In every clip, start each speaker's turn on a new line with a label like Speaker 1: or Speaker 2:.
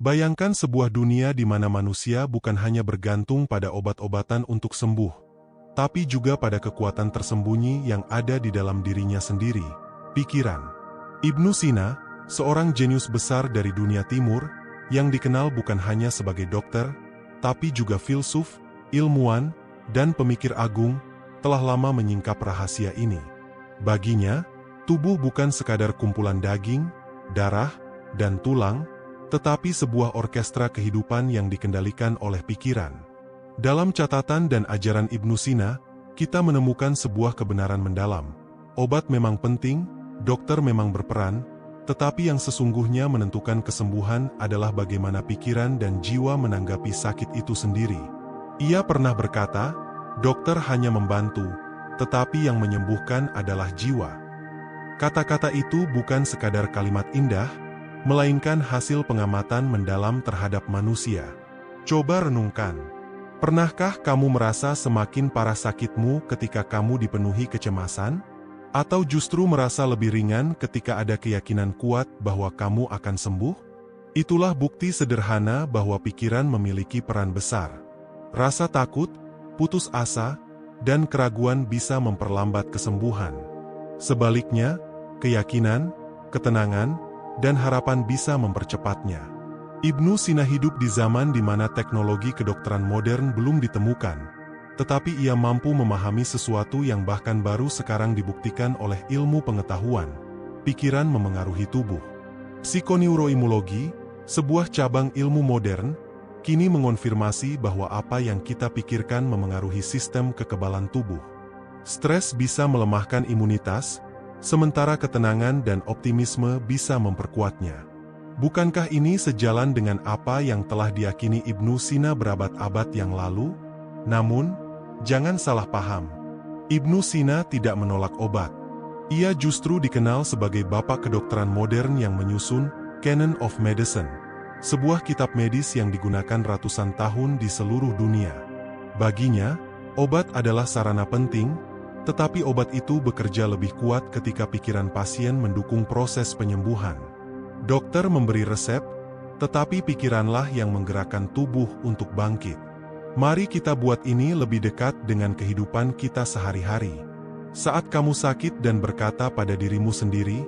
Speaker 1: Bayangkan sebuah dunia di mana manusia bukan hanya bergantung pada obat-obatan untuk sembuh, tapi juga pada kekuatan tersembunyi yang ada di dalam dirinya sendiri, pikiran. Ibnu Sina, seorang jenius besar dari dunia timur, yang dikenal bukan hanya sebagai dokter, tapi juga filsuf, ilmuwan, dan pemikir agung, telah lama menyingkap rahasia ini. Baginya, tubuh bukan sekadar kumpulan daging, darah, dan tulang, tetapi sebuah orkestra kehidupan yang dikendalikan oleh pikiran. Dalam catatan dan ajaran Ibnu Sina, kita menemukan sebuah kebenaran mendalam. Obat memang penting, dokter memang berperan, tetapi yang sesungguhnya menentukan kesembuhan adalah bagaimana pikiran dan jiwa menanggapi sakit itu sendiri. Ia pernah berkata, dokter hanya membantu, tetapi yang menyembuhkan adalah jiwa. Kata-kata itu bukan sekadar kalimat indah, melainkan hasil pengamatan mendalam terhadap manusia. Coba renungkan. Pernahkah kamu merasa semakin parah sakitmu ketika kamu dipenuhi kecemasan? Atau justru merasa lebih ringan ketika ada keyakinan kuat bahwa kamu akan sembuh? Itulah bukti sederhana bahwa pikiran memiliki peran besar. Rasa takut, putus asa, dan keraguan bisa memperlambat kesembuhan. Sebaliknya, keyakinan, ketenangan, dan harapan bisa mempercepatnya. Ibnu Sina hidup di zaman di mana teknologi kedokteran modern belum ditemukan, tetapi ia mampu memahami sesuatu yang bahkan baru sekarang dibuktikan oleh ilmu pengetahuan. Pikiran memengaruhi tubuh. Psikoneuroimmunologi, sebuah cabang ilmu modern, kini mengonfirmasi bahwa apa yang kita pikirkan memengaruhi sistem kekebalan tubuh. Stres bisa melemahkan imunitas, sementara ketenangan dan optimisme bisa memperkuatnya. Bukankah ini sejalan dengan apa yang telah diyakini Ibnu Sina berabad-abad yang lalu? Namun, jangan salah paham. Ibnu Sina tidak menolak obat. Ia justru dikenal sebagai bapak kedokteran modern yang menyusun Canon of Medicine, sebuah kitab medis yang digunakan ratusan tahun di seluruh dunia. Baginya, obat adalah sarana penting, tetapi obat itu bekerja lebih kuat ketika pikiran pasien mendukung proses penyembuhan. Dokter memberi resep, tetapi pikiranlah yang menggerakkan tubuh untuk bangkit. Mari kita buat ini lebih dekat dengan kehidupan kita sehari-hari. Saat kamu sakit dan berkata pada dirimu sendiri,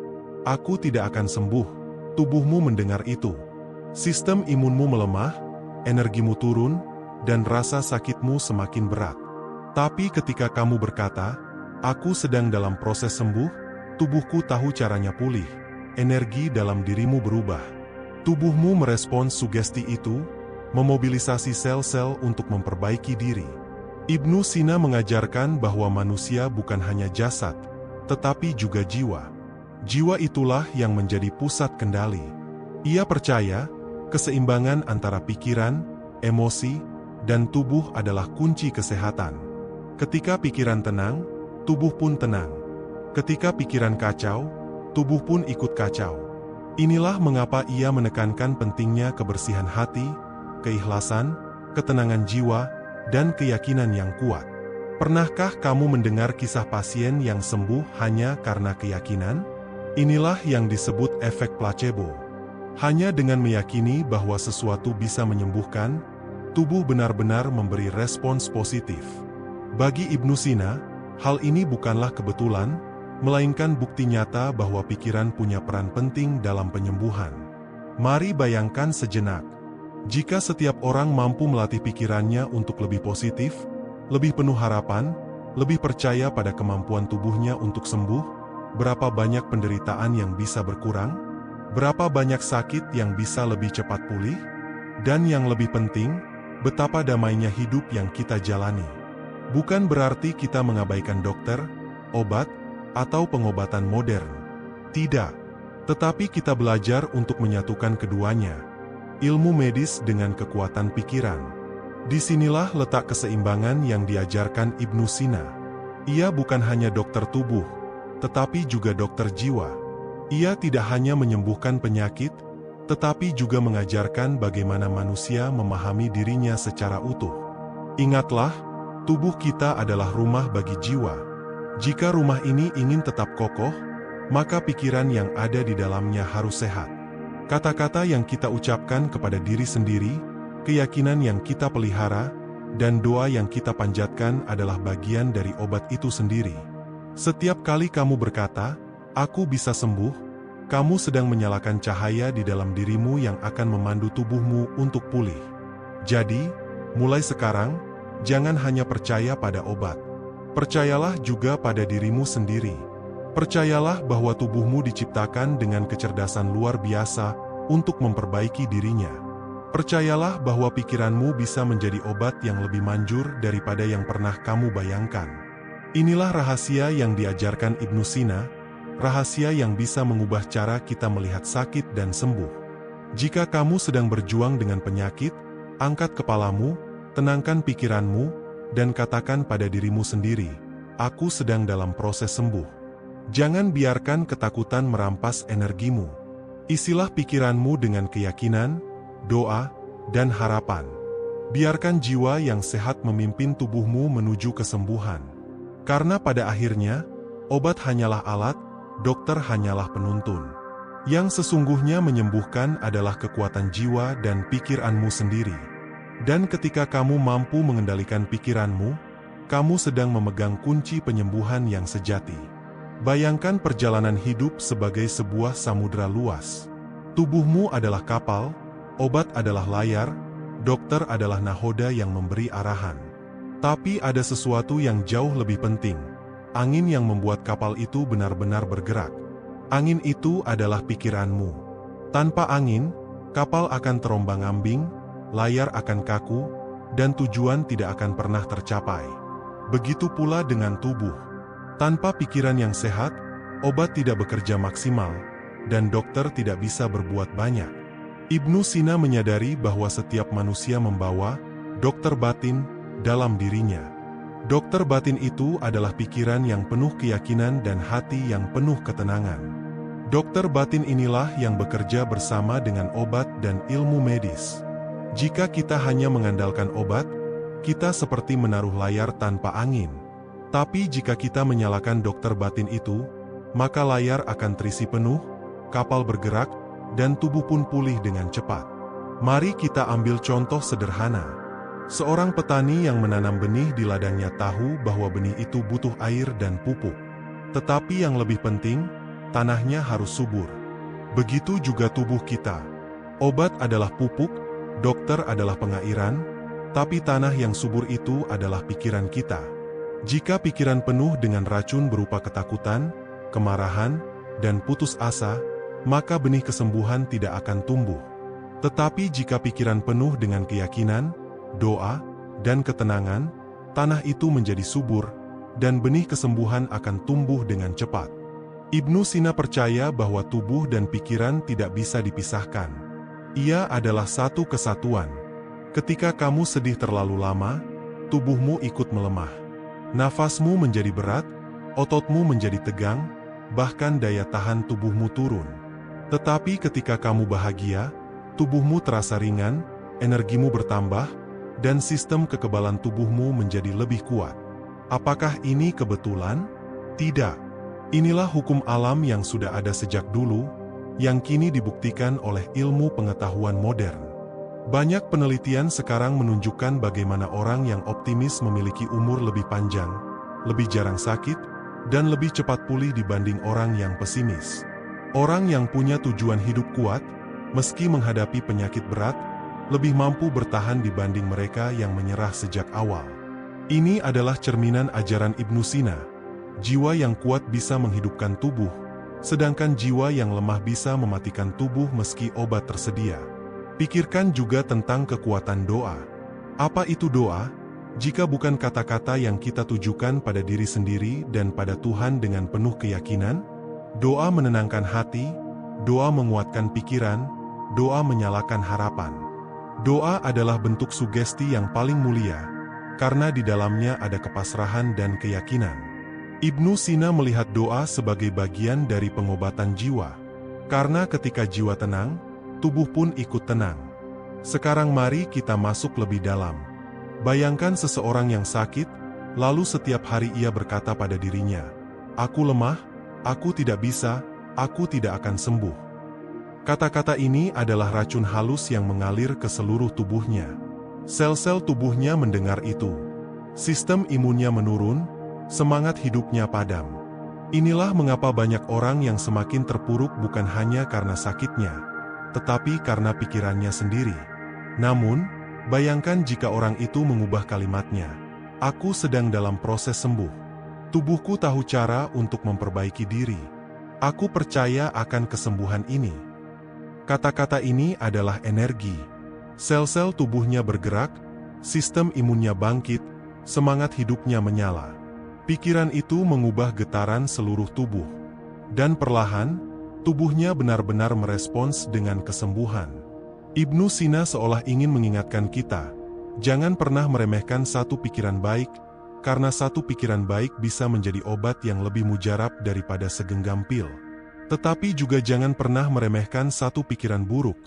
Speaker 1: "Aku tidak akan sembuh," tubuhmu mendengar itu. Sistem imunmu melemah, energimu turun, dan rasa sakitmu semakin berat. Tapi ketika kamu berkata, "Aku sedang dalam proses sembuh," tubuhku tahu caranya pulih. Energi dalam dirimu berubah. Tubuhmu merespons sugesti itu, memobilisasi sel-sel untuk memperbaiki diri. Ibnu Sina mengajarkan bahwa manusia bukan hanya jasad, tetapi juga jiwa. Jiwa itulah yang menjadi pusat kendali. Ia percaya, keseimbangan antara pikiran, emosi, dan tubuh adalah kunci kesehatan. Ketika pikiran tenang, tubuh pun tenang. Ketika pikiran kacau, tubuh pun ikut kacau. Inilah mengapa ia menekankan pentingnya kebersihan hati, keikhlasan, ketenangan jiwa, dan keyakinan yang kuat. Pernahkah kamu mendengar kisah pasien yang sembuh hanya karena keyakinan? Inilah yang disebut efek placebo. Hanya dengan meyakini bahwa sesuatu bisa menyembuhkan, tubuh benar-benar memberi respons positif. Bagi Ibnu Sina, hal ini bukanlah kebetulan, melainkan bukti nyata bahwa pikiran punya peran penting dalam penyembuhan. Mari bayangkan sejenak. Jika setiap orang mampu melatih pikirannya untuk lebih positif, lebih penuh harapan, lebih percaya pada kemampuan tubuhnya untuk sembuh, berapa banyak penderitaan yang bisa berkurang? Berapa banyak sakit yang bisa lebih cepat pulih? Dan yang lebih penting, betapa damainya hidup yang kita jalani. Bukan berarti kita mengabaikan dokter, obat, atau pengobatan modern. Tidak. Tetapi kita belajar untuk menyatukan keduanya. Ilmu medis dengan kekuatan pikiran. Disinilah letak keseimbangan yang diajarkan Ibnu Sina. Ia bukan hanya dokter tubuh, tetapi juga dokter jiwa. Ia tidak hanya menyembuhkan penyakit, tetapi juga mengajarkan bagaimana manusia memahami dirinya secara utuh. Ingatlah, tubuh kita adalah rumah bagi jiwa. Jika rumah ini ingin tetap kokoh, maka pikiran yang ada di dalamnya harus sehat. Kata-kata yang kita ucapkan kepada diri sendiri, keyakinan yang kita pelihara, dan doa yang kita panjatkan adalah bagian dari obat itu sendiri. Setiap kali kamu berkata, "Aku bisa sembuh," kamu sedang menyalakan cahaya di dalam dirimu yang akan memandu tubuhmu untuk pulih. Jadi, mulai sekarang, jangan hanya percaya pada obat. Percayalah juga pada dirimu sendiri. Percayalah bahwa tubuhmu diciptakan dengan kecerdasan luar biasa untuk memperbaiki dirinya. Percayalah bahwa pikiranmu bisa menjadi obat yang lebih manjur daripada yang pernah kamu bayangkan. Inilah rahasia yang diajarkan Ibnu Sina, rahasia yang bisa mengubah cara kita melihat sakit dan sembuh. Jika kamu sedang berjuang dengan penyakit, angkat kepalamu, tenangkan pikiranmu, dan katakan pada dirimu sendiri, "Aku sedang dalam proses sembuh." Jangan biarkan ketakutan merampas energimu. Isilah pikiranmu dengan keyakinan, doa, dan harapan. Biarkan jiwa yang sehat memimpin tubuhmu menuju kesembuhan. Karena pada akhirnya, obat hanyalah alat, dokter hanyalah penuntun. Yang sesungguhnya menyembuhkan adalah kekuatan jiwa dan pikiranmu sendiri. Dan ketika kamu mampu mengendalikan pikiranmu, kamu sedang memegang kunci penyembuhan yang sejati. Bayangkan perjalanan hidup sebagai sebuah samudra luas. Tubuhmu adalah kapal, obat adalah layar, dokter adalah nahoda yang memberi arahan. Tapi ada sesuatu yang jauh lebih penting, angin yang membuat kapal itu benar-benar bergerak. Angin itu adalah pikiranmu. Tanpa angin, kapal akan terombang-ambing, layar akan kaku, dan tujuan tidak akan pernah tercapai. Begitu pula dengan tubuh. Tanpa pikiran yang sehat, obat tidak bekerja maksimal, dan dokter tidak bisa berbuat banyak. Ibnu Sina menyadari bahwa setiap manusia membawa dokter batin dalam dirinya. Dokter batin itu adalah pikiran yang penuh keyakinan dan hati yang penuh ketenangan. Dokter batin inilah yang bekerja bersama dengan obat dan ilmu medis. Jika kita hanya mengandalkan obat, kita seperti menaruh layar tanpa angin. Tapi jika kita menyalakan dokter batin itu, maka layar akan terisi penuh, kapal bergerak, dan tubuh pun pulih dengan cepat. Mari kita ambil contoh sederhana. Seorang petani yang menanam benih di ladangnya tahu bahwa benih itu butuh air dan pupuk. Tetapi yang lebih penting, tanahnya harus subur. Begitu juga tubuh kita. Obat adalah pupuk, dokter adalah pengairan, tapi tanah yang subur itu adalah pikiran kita. Jika pikiran penuh dengan racun berupa ketakutan, kemarahan, dan putus asa, maka benih kesembuhan tidak akan tumbuh. Tetapi jika pikiran penuh dengan keyakinan, doa, dan ketenangan, tanah itu menjadi subur, dan benih kesembuhan akan tumbuh dengan cepat. Ibnu Sina percaya bahwa tubuh dan pikiran tidak bisa dipisahkan. Ia adalah satu kesatuan. Ketika kamu sedih terlalu lama, tubuhmu ikut melemah. Nafasmu menjadi berat, ototmu menjadi tegang, bahkan daya tahan tubuhmu turun. Tetapi ketika kamu bahagia, tubuhmu terasa ringan, energimu bertambah, dan sistem kekebalan tubuhmu menjadi lebih kuat. Apakah ini kebetulan? Tidak. Inilah hukum alam yang sudah ada sejak dulu, yang kini dibuktikan oleh ilmu pengetahuan modern. Banyak penelitian sekarang menunjukkan bagaimana orang yang optimis memiliki umur lebih panjang, lebih jarang sakit, dan lebih cepat pulih dibanding orang yang pesimis. Orang yang punya tujuan hidup kuat, meski menghadapi penyakit berat, lebih mampu bertahan dibanding mereka yang menyerah sejak awal. Ini adalah cerminan ajaran Ibnu Sina. Jiwa yang kuat bisa menghidupkan tubuh, sedangkan jiwa yang lemah bisa mematikan tubuh meski obat tersedia. Pikirkan juga tentang kekuatan doa. Apa itu doa? Jika bukan kata-kata yang kita tujukan pada diri sendiri dan pada Tuhan dengan penuh keyakinan, doa menenangkan hati, doa menguatkan pikiran, doa menyalakan harapan. Doa adalah bentuk sugesti yang paling mulia, karena di dalamnya ada kepasrahan dan keyakinan. Ibnu Sina melihat doa sebagai bagian dari pengobatan jiwa. Karena ketika jiwa tenang, tubuh pun ikut tenang. Sekarang mari kita masuk lebih dalam. Bayangkan seseorang yang sakit, lalu setiap hari ia berkata pada dirinya, "Aku lemah, aku tidak bisa, aku tidak akan sembuh." Kata-kata ini adalah racun halus yang mengalir ke seluruh tubuhnya. Sel-sel tubuhnya mendengar itu. Sistem imunnya menurun, semangat hidupnya padam. Inilah mengapa banyak orang yang semakin terpuruk bukan hanya karena sakitnya, tetapi karena pikirannya sendiri. Namun, bayangkan jika orang itu mengubah kalimatnya. Aku sedang dalam proses sembuh. Tubuhku tahu cara untuk memperbaiki diri. Aku percaya akan kesembuhan ini. Kata-kata ini adalah energi. Sel-sel tubuhnya bergerak, sistem imunnya bangkit, semangat hidupnya menyala. Pikiran itu mengubah getaran seluruh tubuh. Dan perlahan, tubuhnya benar-benar merespons dengan kesembuhan. Ibnu Sina seolah ingin mengingatkan kita, jangan pernah meremehkan satu pikiran baik, karena satu pikiran baik bisa menjadi obat yang lebih mujarab daripada segenggam pil. Tetapi juga jangan pernah meremehkan satu pikiran buruk,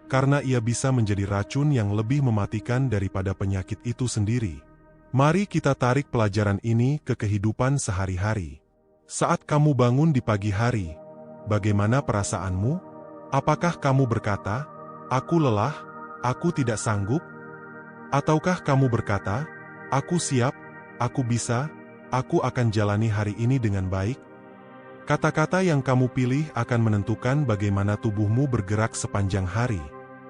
Speaker 1: karena ia bisa menjadi racun yang lebih mematikan daripada penyakit itu sendiri. Mari kita tarik pelajaran ini ke kehidupan sehari-hari. Saat kamu bangun di pagi hari, bagaimana perasaanmu? Apakah kamu berkata, "Aku lelah, aku tidak sanggup"? Ataukah kamu berkata, "Aku siap, aku bisa, aku akan jalani hari ini dengan baik"? Kata-kata yang kamu pilih akan menentukan bagaimana tubuhmu bergerak sepanjang hari.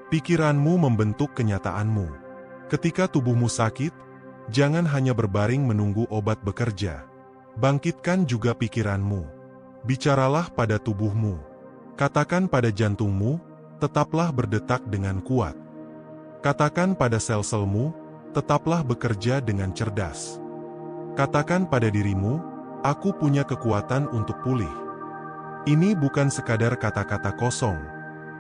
Speaker 1: Pikiranmu membentuk kenyataanmu. Ketika tubuhmu sakit, jangan hanya berbaring menunggu obat bekerja. Bangkitkan juga pikiranmu. Bicaralah pada tubuhmu. Katakan pada jantungmu, tetaplah berdetak dengan kuat. Katakan pada sel-selmu, tetaplah bekerja dengan cerdas. Katakan pada dirimu, aku punya kekuatan untuk pulih. Ini bukan sekadar kata-kata kosong.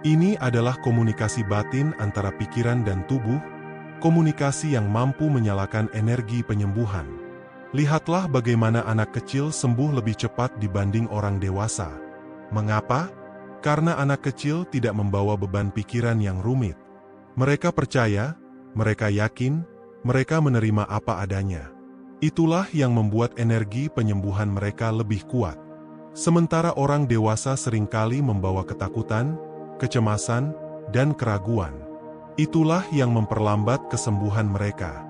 Speaker 1: Ini adalah komunikasi batin antara pikiran dan tubuh, komunikasi yang mampu menyalakan energi penyembuhan. Lihatlah bagaimana anak kecil sembuh lebih cepat dibanding orang dewasa. Mengapa? Karena anak kecil tidak membawa beban pikiran yang rumit. Mereka percaya, mereka yakin, mereka menerima apa adanya. Itulah yang membuat energi penyembuhan mereka lebih kuat. Sementara orang dewasa seringkali membawa ketakutan, kecemasan, dan keraguan. Itulah yang memperlambat kesembuhan mereka.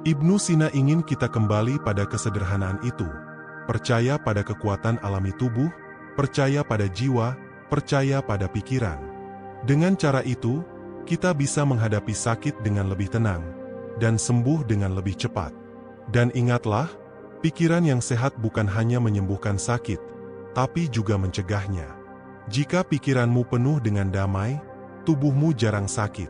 Speaker 1: Ibnu Sina ingin kita kembali pada kesederhanaan itu. Percaya pada kekuatan alami tubuh, percaya pada jiwa, percaya pada pikiran. Dengan cara itu, kita bisa menghadapi sakit dengan lebih tenang, dan sembuh dengan lebih cepat. Dan ingatlah, pikiran yang sehat bukan hanya menyembuhkan sakit, tapi juga mencegahnya. Jika pikiranmu penuh dengan damai, tubuhmu jarang sakit.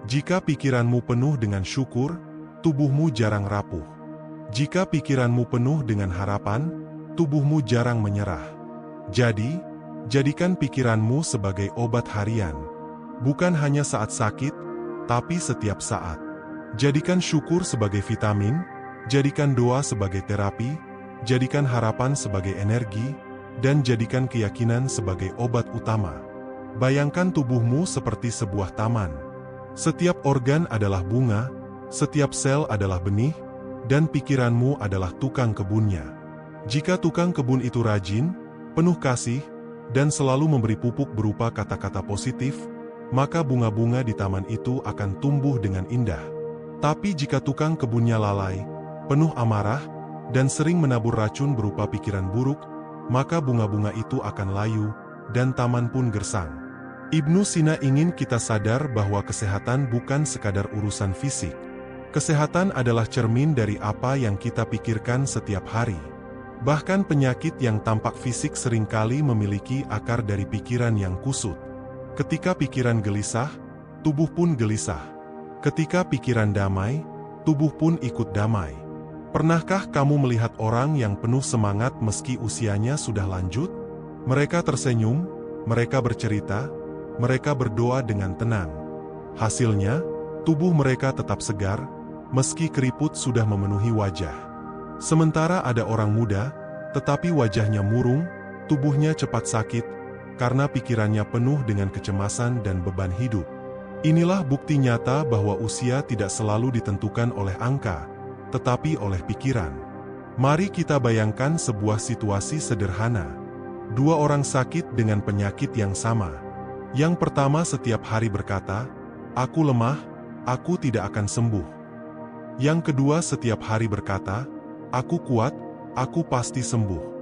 Speaker 1: Jika pikiranmu penuh dengan syukur, tubuhmu jarang rapuh. Jika pikiranmu penuh dengan harapan, tubuhmu jarang menyerah. Jadi, jadikan pikiranmu sebagai obat harian. Bukan hanya saat sakit, tapi setiap saat. Jadikan syukur sebagai vitamin, jadikan doa sebagai terapi, jadikan harapan sebagai energi, dan jadikan keyakinan sebagai obat utama. Bayangkan tubuhmu seperti sebuah taman. Setiap organ adalah bunga, setiap sel adalah benih, dan pikiranmu adalah tukang kebunnya. Jika tukang kebun itu rajin, penuh kasih, dan selalu memberi pupuk berupa kata-kata positif, maka bunga-bunga di taman itu akan tumbuh dengan indah. Tapi jika tukang kebunnya lalai, penuh amarah, dan sering menabur racun berupa pikiran buruk, maka bunga-bunga itu akan layu, dan taman pun gersang. Ibnu Sina ingin kita sadar bahwa kesehatan bukan sekadar urusan fisik. Kesehatan adalah cermin dari apa yang kita pikirkan setiap hari. Bahkan penyakit yang tampak fisik seringkali memiliki akar dari pikiran yang kusut. Ketika pikiran gelisah, tubuh pun gelisah. Ketika pikiran damai, tubuh pun ikut damai. Pernahkah kamu melihat orang yang penuh semangat meski usianya sudah lanjut? Mereka tersenyum, mereka bercerita, mereka berdoa dengan tenang. Hasilnya, tubuh mereka tetap segar, meski keriput sudah memenuhi wajah. Sementara ada orang muda, tetapi wajahnya murung, tubuhnya cepat sakit, karena pikirannya penuh dengan kecemasan dan beban hidup. Inilah bukti nyata bahwa usia tidak selalu ditentukan oleh angka, tetapi oleh pikiran. Mari kita bayangkan sebuah situasi sederhana. Dua orang sakit dengan penyakit yang sama. Yang pertama setiap hari berkata, "Aku lemah, aku tidak akan sembuh." Yang kedua setiap hari berkata, "Aku kuat, aku pasti sembuh."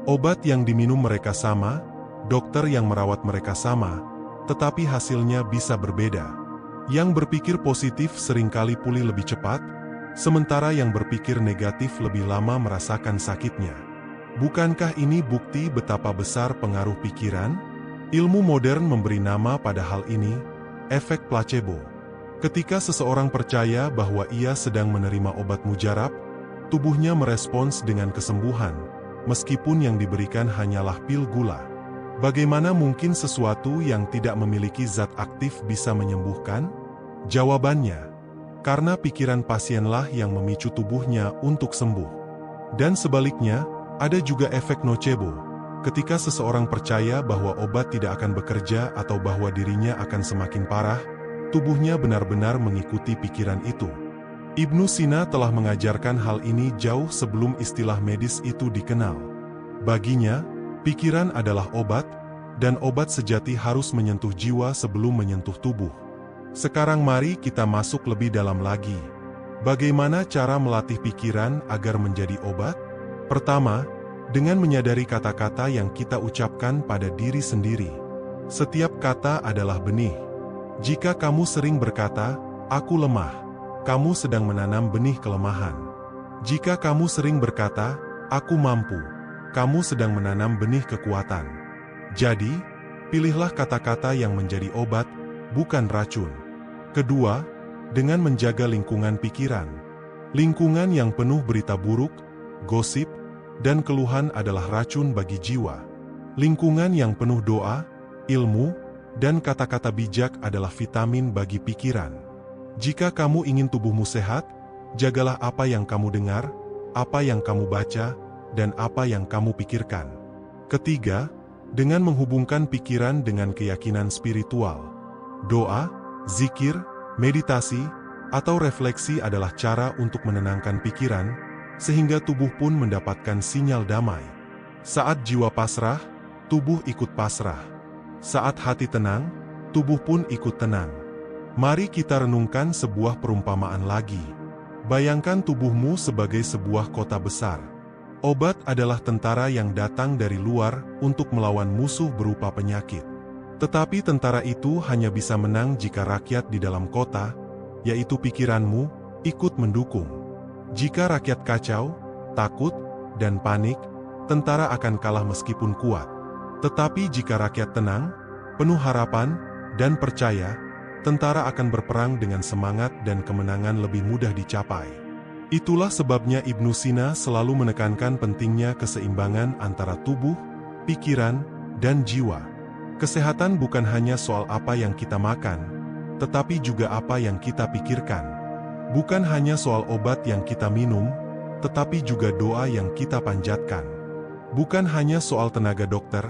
Speaker 1: Obat yang diminum mereka sama, dokter yang merawat mereka sama, tetapi hasilnya bisa berbeda. Yang berpikir positif seringkali pulih lebih cepat, sementara yang berpikir negatif lebih lama merasakan sakitnya. Bukankah ini bukti betapa besar pengaruh pikiran? Ilmu modern memberi nama pada hal ini, efek placebo. Ketika seseorang percaya bahwa ia sedang menerima obat mujarab, tubuhnya merespons dengan kesembuhan, meskipun yang diberikan hanyalah pil gula. Bagaimana mungkin sesuatu yang tidak memiliki zat aktif bisa menyembuhkan? Jawabannya, karena pikiran pasienlah yang memicu tubuhnya untuk sembuh. Dan sebaliknya, ada juga efek nocebo. Ketika seseorang percaya bahwa obat tidak akan bekerja atau bahwa dirinya akan semakin parah, tubuhnya benar-benar mengikuti pikiran itu. Ibnu Sina telah mengajarkan hal ini jauh sebelum istilah medis itu dikenal. Baginya, pikiran adalah obat, dan obat sejati harus menyentuh jiwa sebelum menyentuh tubuh. Sekarang mari kita masuk lebih dalam lagi. Bagaimana cara melatih pikiran agar menjadi obat? Pertama, dengan menyadari kata-kata yang kita ucapkan pada diri sendiri. Setiap kata adalah benih. Jika kamu sering berkata, "Aku lemah," kamu sedang menanam benih kelemahan. Jika kamu sering berkata, "Aku mampu," kamu sedang menanam benih kekuatan. Jadi, pilihlah kata-kata yang menjadi obat, bukan racun. Kedua, dengan menjaga lingkungan pikiran. Lingkungan yang penuh berita buruk, gosip, dan keluhan adalah racun bagi jiwa. Lingkungan yang penuh doa, ilmu, dan kata-kata bijak adalah vitamin bagi pikiran. Jika kamu ingin tubuhmu sehat, jagalah apa yang kamu dengar, apa yang kamu baca, dan apa yang kamu pikirkan. Ketiga, dengan menghubungkan pikiran dengan keyakinan spiritual. Doa, zikir, meditasi, atau refleksi adalah cara untuk menenangkan pikiran, sehingga tubuh pun mendapatkan sinyal damai. Saat jiwa pasrah, tubuh ikut pasrah. Saat hati tenang, tubuh pun ikut tenang. Mari kita renungkan sebuah perumpamaan lagi. Bayangkan tubuhmu sebagai sebuah kota besar. Obat adalah tentara yang datang dari luar untuk melawan musuh berupa penyakit. Tetapi tentara itu hanya bisa menang jika rakyat di dalam kota, yaitu pikiranmu, ikut mendukung. Jika rakyat kacau, takut, dan panik, tentara akan kalah meskipun kuat. Tetapi jika rakyat tenang, penuh harapan, dan percaya, tentara akan berperang dengan semangat dan kemenangan lebih mudah dicapai. Itulah sebabnya Ibnu Sina selalu menekankan pentingnya keseimbangan antara tubuh, pikiran, dan jiwa. Kesehatan bukan hanya soal apa yang kita makan, tetapi juga apa yang kita pikirkan. Bukan hanya soal obat yang kita minum, tetapi juga doa yang kita panjatkan. Bukan hanya soal tenaga dokter,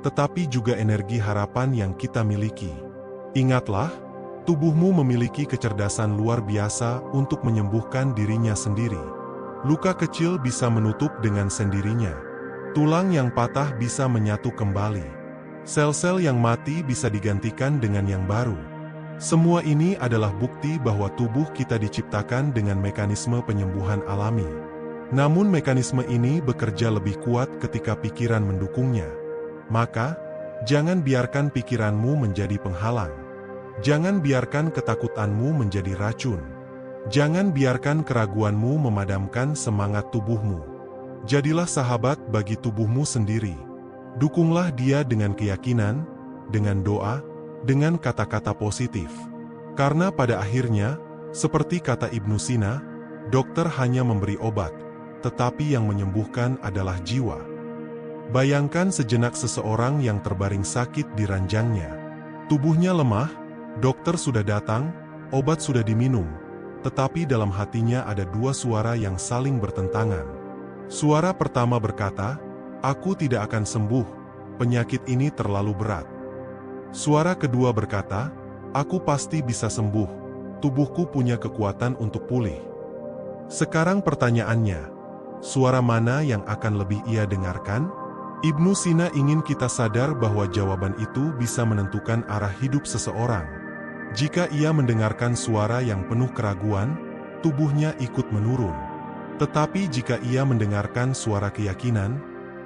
Speaker 1: tetapi juga energi harapan yang kita miliki. Ingatlah, tubuhmu memiliki kecerdasan luar biasa untuk menyembuhkan dirinya sendiri. Luka kecil bisa menutup dengan sendirinya. Tulang yang patah bisa menyatu kembali. Sel-sel yang mati bisa digantikan dengan yang baru. Semua ini adalah bukti bahwa tubuh kita diciptakan dengan mekanisme penyembuhan alami. Namun mekanisme ini bekerja lebih kuat ketika pikiran mendukungnya. Maka, jangan biarkan pikiranmu menjadi penghalang. Jangan biarkan ketakutanmu menjadi racun. Jangan biarkan keraguanmu memadamkan semangat tubuhmu. Jadilah sahabat bagi tubuhmu sendiri. Dukunglah dia dengan keyakinan, dengan doa, dengan kata-kata positif. Karena pada akhirnya, seperti kata Ibnu Sina, dokter hanya memberi obat, tetapi yang menyembuhkan adalah jiwa. Bayangkan sejenak seseorang yang terbaring sakit di ranjangnya. Tubuhnya lemah, dokter sudah datang, obat sudah diminum, tetapi dalam hatinya ada dua suara yang saling bertentangan. Suara pertama berkata, "Aku tidak akan sembuh, penyakit ini terlalu berat." Suara kedua berkata, "Aku pasti bisa sembuh, tubuhku punya kekuatan untuk pulih." Sekarang pertanyaannya, suara mana yang akan lebih ia dengarkan? Ibnu Sina ingin kita sadar bahwa jawaban itu bisa menentukan arah hidup seseorang. Jika ia mendengarkan suara yang penuh keraguan, tubuhnya ikut menurun. Tetapi jika ia mendengarkan suara keyakinan,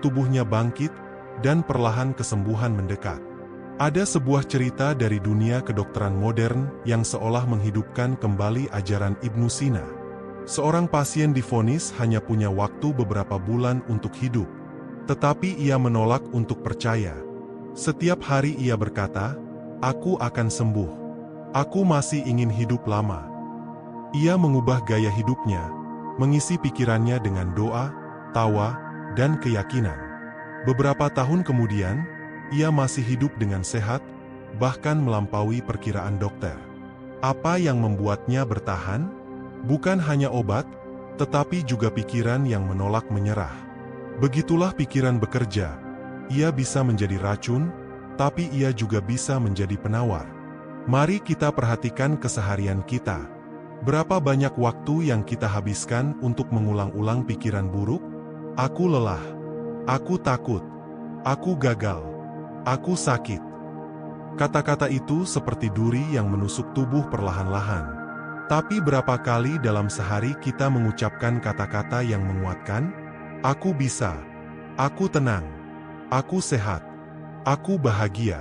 Speaker 1: tubuhnya bangkit, dan perlahan kesembuhan mendekat. Ada sebuah cerita dari dunia kedokteran modern yang seolah menghidupkan kembali ajaran Ibnu Sina. Seorang pasien divonis hanya punya waktu beberapa bulan untuk hidup. Tetapi ia menolak untuk percaya. Setiap hari ia berkata, "Aku akan sembuh. Aku masih ingin hidup lama." Ia mengubah gaya hidupnya, mengisi pikirannya dengan doa, tawa, dan keyakinan. Beberapa tahun kemudian, ia masih hidup dengan sehat, bahkan melampaui perkiraan dokter. Apa yang membuatnya bertahan? Bukan hanya obat, tetapi juga pikiran yang menolak menyerah. Begitulah pikiran bekerja. Ia bisa menjadi racun, tapi ia juga bisa menjadi penawar. Mari kita perhatikan keseharian kita. Berapa banyak waktu yang kita habiskan untuk mengulang-ulang pikiran buruk? Aku lelah. Aku takut. Aku gagal. Aku sakit. Kata-kata itu seperti duri yang menusuk tubuh perlahan-lahan. Tapi berapa kali dalam sehari kita mengucapkan kata-kata yang menguatkan? Aku bisa. Aku tenang. Aku sehat. Aku bahagia.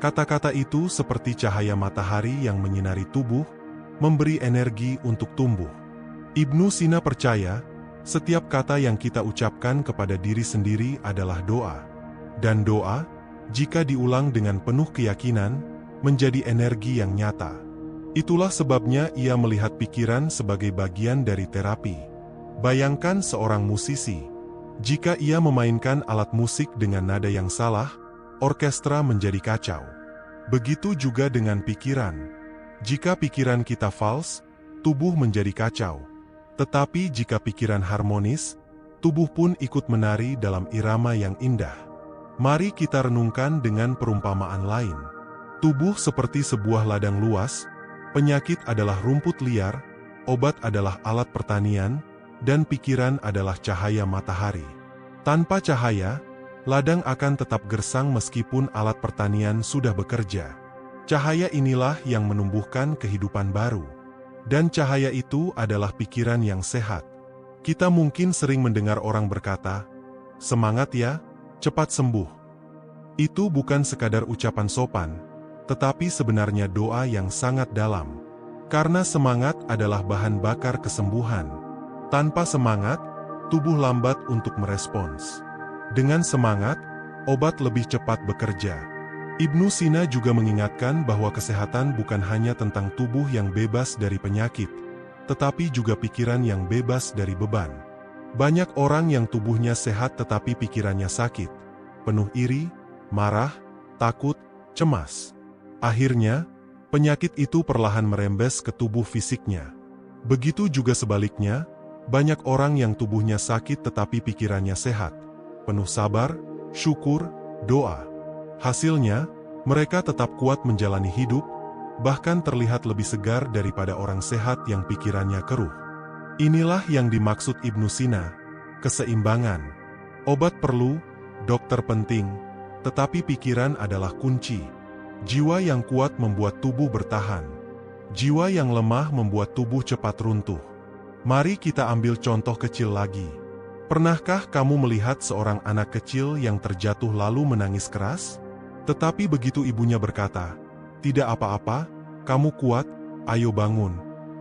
Speaker 1: Kata-kata itu seperti cahaya matahari yang menyinari tubuh, memberi energi untuk tumbuh. Ibnu Sina percaya, setiap kata yang kita ucapkan kepada diri sendiri adalah doa. Dan doa, jika diulang dengan penuh keyakinan, menjadi energi yang nyata. Itulah sebabnya ia melihat pikiran sebagai bagian dari terapi. Bayangkan seorang musisi. Jika ia memainkan alat musik dengan nada yang salah, orkestra menjadi kacau. Begitu juga dengan pikiran. Jika pikiran kita fals, tubuh menjadi kacau. Tetapi jika pikiran harmonis, tubuh pun ikut menari dalam irama yang indah. Mari kita renungkan dengan perumpamaan lain. Tubuh seperti sebuah ladang luas, penyakit adalah rumput liar, obat adalah alat pertanian, dan pikiran adalah cahaya matahari. Tanpa cahaya, ladang akan tetap gersang meskipun alat pertanian sudah bekerja. Cahaya inilah yang menumbuhkan kehidupan baru. Dan cahaya itu adalah pikiran yang sehat. Kita mungkin sering mendengar orang berkata, "Semangat ya, cepat sembuh." Itu bukan sekadar ucapan sopan, tetapi sebenarnya doa yang sangat dalam. Karena semangat adalah bahan bakar kesembuhan. Tanpa semangat, tubuh lambat untuk merespons. Dengan semangat, obat lebih cepat bekerja. Ibnu Sina juga mengingatkan bahwa kesehatan bukan hanya tentang tubuh yang bebas dari penyakit, tetapi juga pikiran yang bebas dari beban. Banyak orang yang tubuhnya sehat tetapi pikirannya sakit, penuh iri, marah, takut, cemas. Akhirnya, penyakit itu perlahan merembes ke tubuh fisiknya. Begitu juga sebaliknya, banyak orang yang tubuhnya sakit tetapi pikirannya sehat, penuh sabar, syukur, doa. Hasilnya, mereka tetap kuat menjalani hidup, bahkan terlihat lebih segar daripada orang sehat yang pikirannya keruh. Inilah yang dimaksud Ibnu Sina, keseimbangan. Obat perlu, dokter penting, tetapi pikiran adalah kunci. Jiwa yang kuat membuat tubuh bertahan. Jiwa yang lemah membuat tubuh cepat runtuh. Mari kita ambil contoh kecil lagi. Pernahkah kamu melihat seorang anak kecil yang terjatuh lalu menangis keras? Tetapi begitu ibunya berkata, "Tidak apa-apa, kamu kuat, ayo bangun."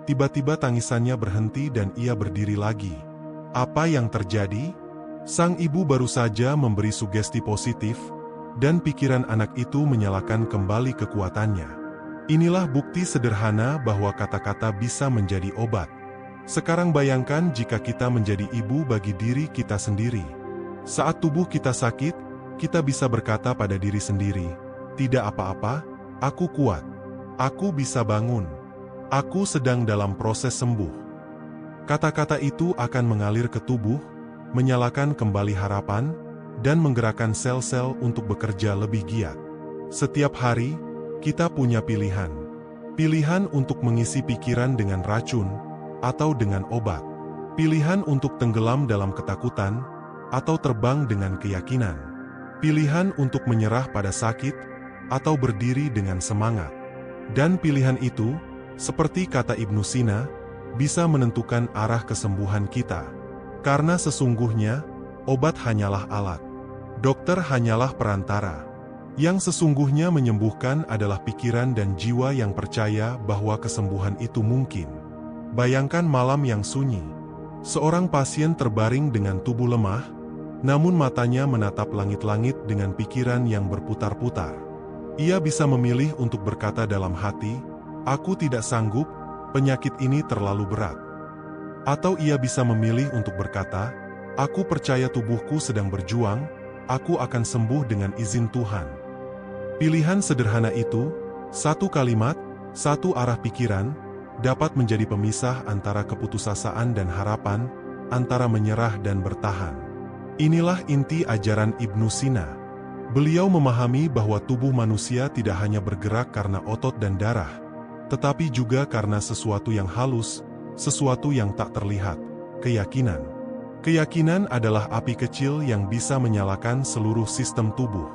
Speaker 1: Tiba-tiba tangisannya berhenti dan ia berdiri lagi. Apa yang terjadi? Sang ibu baru saja memberi sugesti positif, dan pikiran anak itu menyalakan kembali kekuatannya. Inilah bukti sederhana bahwa kata-kata bisa menjadi obat. Sekarang bayangkan jika kita menjadi ibu bagi diri kita sendiri. Saat tubuh kita sakit, kita bisa berkata pada diri sendiri, "Tidak apa-apa, aku kuat. Aku bisa bangun. Aku sedang dalam proses sembuh." Kata-kata itu akan mengalir ke tubuh, menyalakan kembali harapan, dan menggerakkan sel-sel untuk bekerja lebih giat. Setiap hari, kita punya pilihan. Pilihan untuk mengisi pikiran dengan racun, atau dengan obat. Pilihan untuk tenggelam dalam ketakutan, atau terbang dengan keyakinan. Pilihan untuk menyerah pada sakit, atau berdiri dengan semangat. Dan pilihan itu, seperti kata Ibnu Sina, bisa menentukan arah kesembuhan kita. Karena sesungguhnya, obat hanyalah alat. Dokter hanyalah perantara. Yang sesungguhnya menyembuhkan adalah pikiran dan jiwa yang percaya bahwa kesembuhan itu mungkin. Bayangkan malam yang sunyi. Seorang pasien terbaring dengan tubuh lemah, namun matanya menatap langit-langit dengan pikiran yang berputar-putar. Ia bisa memilih untuk berkata dalam hati, "Aku tidak sanggup, penyakit ini terlalu berat." Atau ia bisa memilih untuk berkata, "Aku percaya tubuhku sedang berjuang, aku akan sembuh dengan izin Tuhan." Pilihan sederhana itu, satu kalimat, satu arah pikiran, dapat menjadi pemisah antara keputusasaan dan harapan, antara menyerah dan bertahan. Inilah inti ajaran Ibnu Sina. Beliau memahami bahwa tubuh manusia tidak hanya bergerak karena otot dan darah, tetapi juga karena sesuatu yang halus, sesuatu yang tak terlihat, keyakinan. Keyakinan adalah api kecil yang bisa menyalakan seluruh sistem tubuh.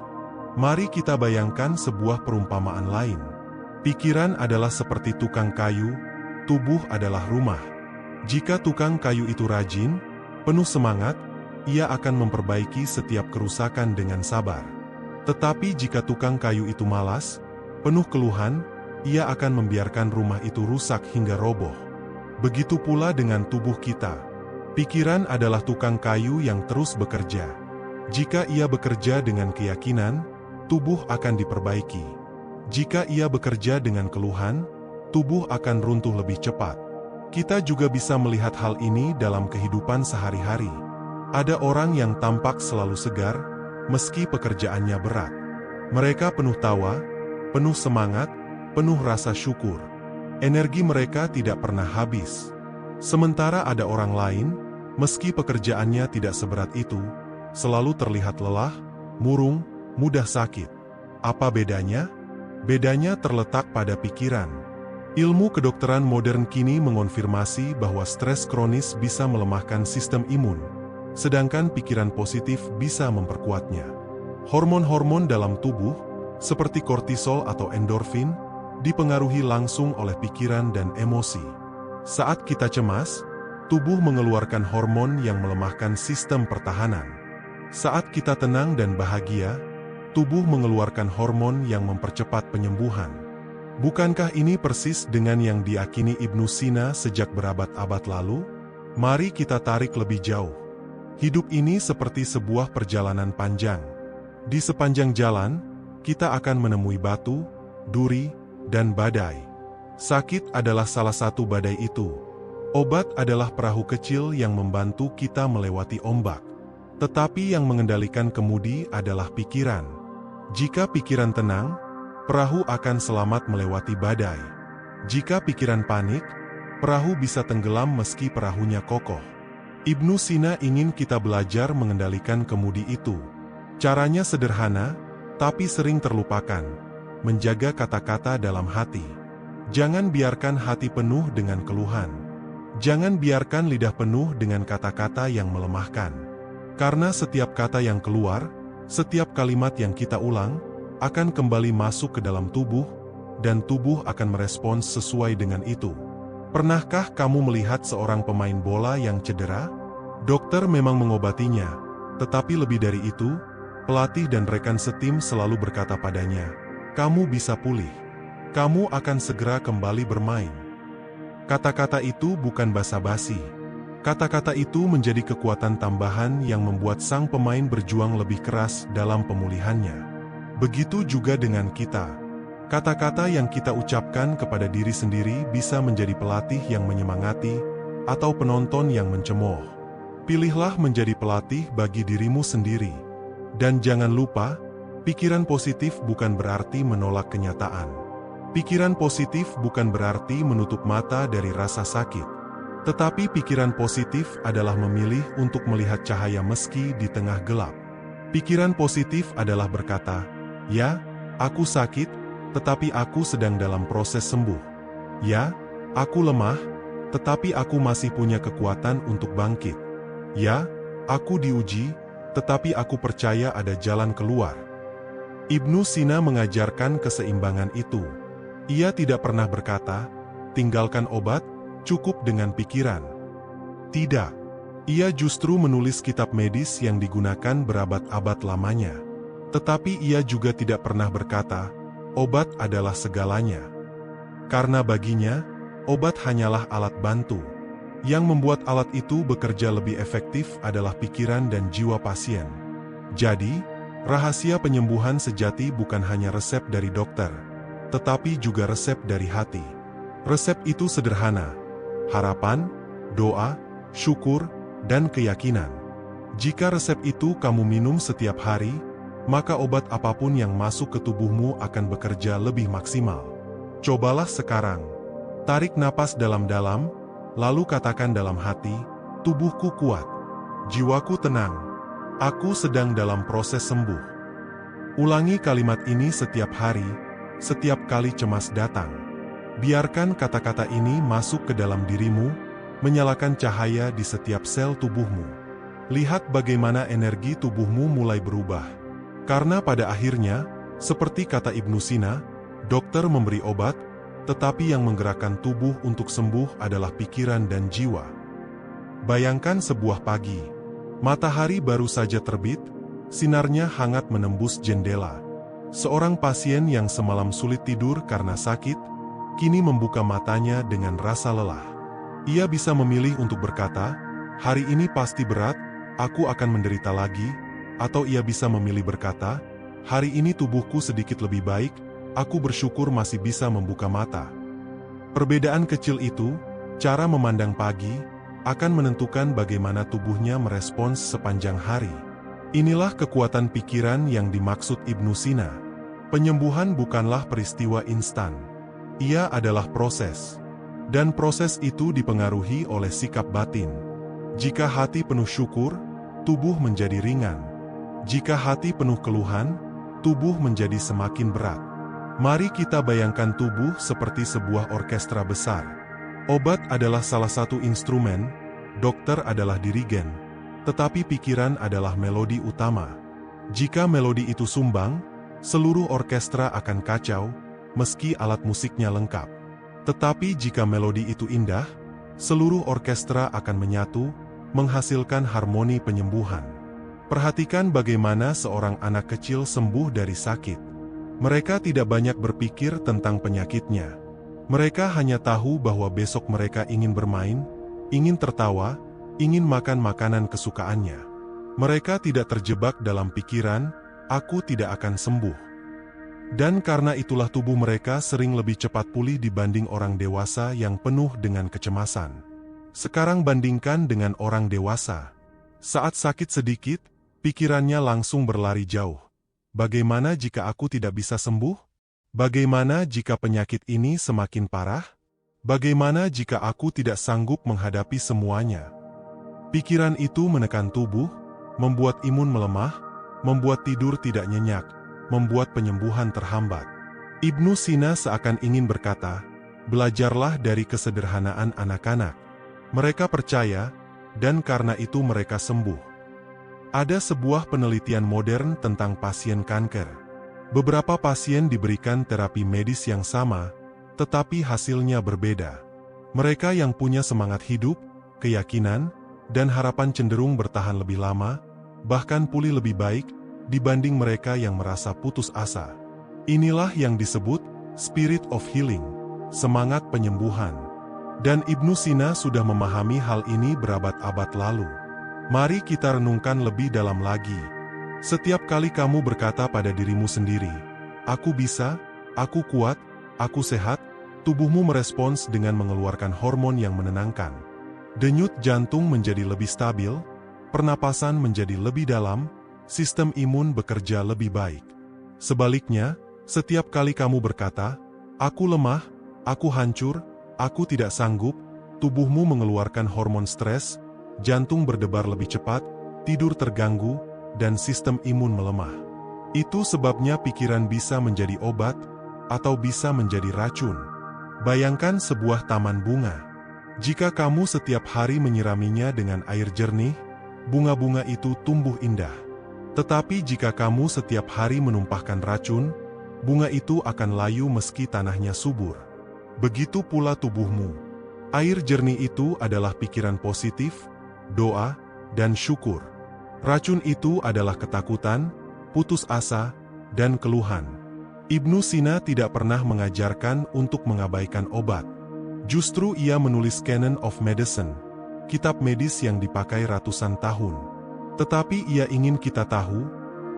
Speaker 1: Mari kita bayangkan sebuah perumpamaan lain. Pikiran adalah seperti tukang kayu, tubuh adalah rumah. Jika tukang kayu itu rajin, penuh semangat, ia akan memperbaiki setiap kerusakan dengan sabar. Tetapi jika tukang kayu itu malas, penuh keluhan, ia akan membiarkan rumah itu rusak hingga roboh. Begitu pula dengan tubuh kita. Pikiran adalah tukang kayu yang terus bekerja. Jika ia bekerja dengan keyakinan, tubuh akan diperbaiki. Jika ia bekerja dengan keluhan, tubuh akan runtuh lebih cepat. Kita juga bisa melihat hal ini dalam kehidupan sehari-hari. Ada orang yang tampak selalu segar, meski pekerjaannya berat. Mereka penuh tawa, penuh semangat, penuh rasa syukur. Energi mereka tidak pernah habis. Sementara ada orang lain, meski pekerjaannya tidak seberat itu, selalu terlihat lelah, murung, mudah sakit. Apa bedanya? Bedanya terletak pada pikiran. Ilmu kedokteran modern kini mengonfirmasi bahwa stres kronis bisa melemahkan sistem imun, sedangkan pikiran positif bisa memperkuatnya. Hormon-hormon dalam tubuh, seperti kortisol atau endorfin, dipengaruhi langsung oleh pikiran dan emosi. Saat kita cemas, tubuh mengeluarkan hormon yang melemahkan sistem pertahanan. Saat kita tenang dan bahagia, tubuh mengeluarkan hormon yang mempercepat penyembuhan. Bukankah ini persis dengan yang diyakini Ibnu Sina sejak berabad-abad lalu? Mari kita tarik lebih jauh. Hidup ini seperti sebuah perjalanan panjang. Di sepanjang jalan, kita akan menemui batu, duri, dan badai. Sakit adalah salah satu badai itu. Obat adalah perahu kecil yang membantu kita melewati ombak. Tetapi yang mengendalikan kemudi adalah pikiran. Jika pikiran tenang, perahu akan selamat melewati badai. Jika pikiran panik, perahu bisa tenggelam meski perahunya kokoh. Ibnu Sina ingin kita belajar mengendalikan kemudi itu. Caranya sederhana, tapi sering terlupakan. Menjaga kata-kata dalam hati. Jangan biarkan hati penuh dengan keluhan. Jangan biarkan lidah penuh dengan kata-kata yang melemahkan. Karena setiap kata yang keluar, setiap kalimat yang kita ulang, akan kembali masuk ke dalam tubuh, dan tubuh akan merespons sesuai dengan itu. Pernahkah kamu melihat seorang pemain bola yang cedera? Dokter memang mengobatinya, tetapi lebih dari itu, pelatih dan rekan setim selalu berkata padanya, "Kamu bisa pulih. Kamu akan segera kembali bermain." Kata-kata itu bukan basa-basi. Kata-kata itu menjadi kekuatan tambahan yang membuat sang pemain berjuang lebih keras dalam pemulihannya. Begitu juga dengan kita. Kata-kata yang kita ucapkan kepada diri sendiri bisa menjadi pelatih yang menyemangati, atau penonton yang mencemooh. Pilihlah menjadi pelatih bagi dirimu sendiri. Dan jangan lupa, pikiran positif bukan berarti menolak kenyataan. Pikiran positif bukan berarti menutup mata dari rasa sakit. Tetapi pikiran positif adalah memilih untuk melihat cahaya meski di tengah gelap. Pikiran positif adalah berkata, "Ya, aku sakit, tetapi aku sedang dalam proses sembuh. Ya, aku lemah, tetapi aku masih punya kekuatan untuk bangkit. Ya, aku diuji, tetapi aku percaya ada jalan keluar. Ibnu Sina mengajarkan keseimbangan itu. Ia tidak pernah berkata, tinggalkan obat, cukup dengan pikiran. Tidak. Ia justru menulis kitab medis yang digunakan berabad-abad lamanya. Tetapi ia juga tidak pernah berkata, obat adalah segalanya. Karena baginya, obat hanyalah alat bantu. Yang membuat alat itu bekerja lebih efektif adalah pikiran dan jiwa pasien. Jadi, rahasia penyembuhan sejati bukan hanya resep dari dokter, tetapi juga resep dari hati. Resep itu sederhana: harapan, doa, syukur, dan keyakinan. Jika resep itu kamu minum setiap hari, maka obat apapun yang masuk ke tubuhmu akan bekerja lebih maksimal. Cobalah sekarang. Tarik napas dalam-dalam, lalu katakan dalam hati, tubuhku kuat, jiwaku tenang, aku sedang dalam proses sembuh. Ulangi kalimat ini setiap hari, setiap kali cemas datang. Biarkan kata-kata ini masuk ke dalam dirimu, menyalakan cahaya di setiap sel tubuhmu. Lihat bagaimana energi tubuhmu mulai berubah. Karena pada akhirnya, seperti kata Ibnu Sina, dokter memberi obat, tetapi yang menggerakkan tubuh untuk sembuh adalah pikiran dan jiwa. Bayangkan sebuah pagi. Matahari baru saja terbit, sinarnya hangat menembus jendela. Seorang pasien yang semalam sulit tidur karena sakit, kini membuka matanya dengan rasa lelah. Ia bisa memilih untuk berkata, hari ini pasti berat, aku akan menderita lagi, atau ia bisa memilih berkata, hari ini tubuhku sedikit lebih baik, aku bersyukur masih bisa membuka mata. Perbedaan kecil itu, cara memandang pagi, akan menentukan bagaimana tubuhnya merespons sepanjang hari. Inilah kekuatan pikiran yang dimaksud Ibnu Sina. Penyembuhan bukanlah peristiwa instan. Ia adalah proses. Dan proses itu dipengaruhi oleh sikap batin. Jika hati penuh syukur, tubuh menjadi ringan. Jika hati penuh keluhan, tubuh menjadi semakin berat. Mari kita bayangkan tubuh seperti sebuah orkestra besar. Obat adalah salah satu instrumen, dokter adalah dirigen, tetapi pikiran adalah melodi utama. Jika melodi itu sumbang, seluruh orkestra akan kacau, meski alat musiknya lengkap. Tetapi jika melodi itu indah, seluruh orkestra akan menyatu, menghasilkan harmoni penyembuhan. Perhatikan bagaimana seorang anak kecil sembuh dari sakit. Mereka tidak banyak berpikir tentang penyakitnya. Mereka hanya tahu bahwa besok mereka ingin bermain, ingin tertawa, ingin makan makanan kesukaannya. Mereka tidak terjebak dalam pikiran, aku tidak akan sembuh. Dan karena itulah tubuh mereka sering lebih cepat pulih dibanding orang dewasa yang penuh dengan kecemasan. Sekarang bandingkan dengan orang dewasa. Saat sakit sedikit, pikirannya langsung berlari jauh. Bagaimana jika aku tidak bisa sembuh? Bagaimana jika penyakit ini semakin parah? Bagaimana jika aku tidak sanggup menghadapi semuanya? Pikiran itu menekan tubuh, membuat imun melemah, membuat tidur tidak nyenyak, membuat penyembuhan terhambat. Ibnu Sina seakan ingin berkata, belajarlah dari kesederhanaan anak-anak. Mereka percaya, dan karena itu mereka sembuh. Ada sebuah penelitian modern tentang pasien kanker. Beberapa pasien diberikan terapi medis yang sama, tetapi hasilnya berbeda. Mereka yang punya semangat hidup, keyakinan, dan harapan cenderung bertahan lebih lama, bahkan pulih lebih baik, dibanding mereka yang merasa putus asa. Inilah yang disebut spirit of healing, semangat penyembuhan. Dan Ibnu Sina sudah memahami hal ini berabad-abad lalu. Mari kita renungkan lebih dalam lagi. Setiap kali kamu berkata pada dirimu sendiri, aku bisa, aku kuat, aku sehat, tubuhmu merespons dengan mengeluarkan hormon yang menenangkan. Denyut jantung menjadi lebih stabil, pernapasan menjadi lebih dalam, sistem imun bekerja lebih baik. Sebaliknya, setiap kali kamu berkata, aku lemah, aku hancur, aku tidak sanggup, tubuhmu mengeluarkan hormon stres, jantung berdebar lebih cepat, tidur terganggu, dan sistem imun melemah. Itu sebabnya pikiran bisa menjadi obat, atau bisa menjadi racun. Bayangkan sebuah taman bunga. Jika kamu setiap hari menyiraminya dengan air jernih, bunga-bunga itu tumbuh indah. Tetapi jika kamu setiap hari menumpahkan racun, bunga itu akan layu meski tanahnya subur. Begitu pula tubuhmu. Air jernih itu adalah pikiran positif, doa, dan syukur. Racun itu adalah ketakutan, putus asa, dan keluhan. Ibnu Sina tidak pernah mengajarkan untuk mengabaikan obat. Justru ia menulis Canon of Medicine, kitab medis yang dipakai ratusan tahun. Tetapi ia ingin kita tahu,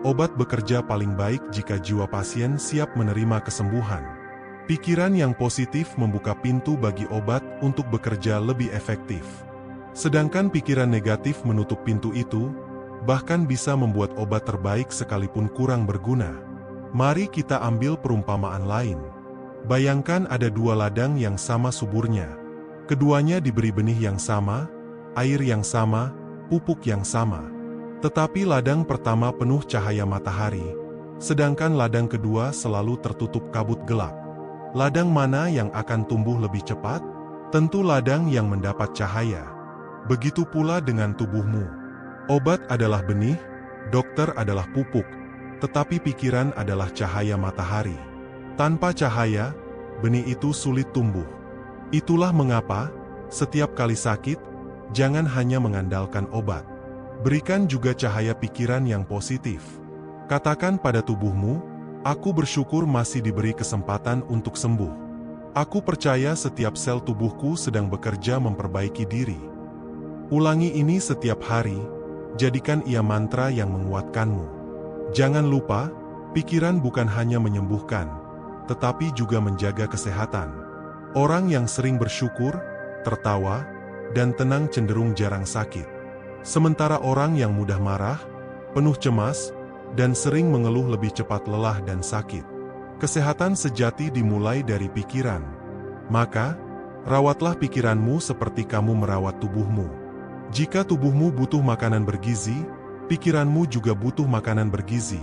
Speaker 1: obat bekerja paling baik jika jiwa pasien siap menerima kesembuhan. Pikiran yang positif membuka pintu bagi obat untuk bekerja lebih efektif. Sedangkan pikiran negatif menutup pintu itu, bahkan bisa membuat obat terbaik sekalipun kurang berguna. Mari kita ambil perumpamaan lain. Bayangkan ada dua ladang yang sama suburnya. Keduanya diberi benih yang sama, air yang sama, pupuk yang sama. Tetapi ladang pertama penuh cahaya matahari, sedangkan ladang kedua selalu tertutup kabut gelap. Ladang mana yang akan tumbuh lebih cepat? Tentu ladang yang mendapat cahaya. Begitu pula dengan tubuhmu. Obat adalah benih, dokter adalah pupuk, tetapi pikiran adalah cahaya matahari. Tanpa cahaya, benih itu sulit tumbuh. Itulah mengapa, setiap kali sakit, jangan hanya mengandalkan obat. Berikan juga cahaya pikiran yang positif. Katakan pada tubuhmu, aku bersyukur masih diberi kesempatan untuk sembuh. Aku percaya setiap sel tubuhku sedang bekerja memperbaiki diri. Ulangi ini setiap hari, jadikan ia mantra yang menguatkanmu. Jangan lupa, pikiran bukan hanya menyembuhkan, tetapi juga menjaga kesehatan. Orang yang sering bersyukur, tertawa, dan tenang cenderung jarang sakit. Sementara orang yang mudah marah, penuh cemas, dan sering mengeluh lebih cepat lelah dan sakit. Kesehatan sejati dimulai dari pikiran. Maka, rawatlah pikiranmu seperti kamu merawat tubuhmu. Jika tubuhmu butuh makanan bergizi, pikiranmu juga butuh makanan bergizi.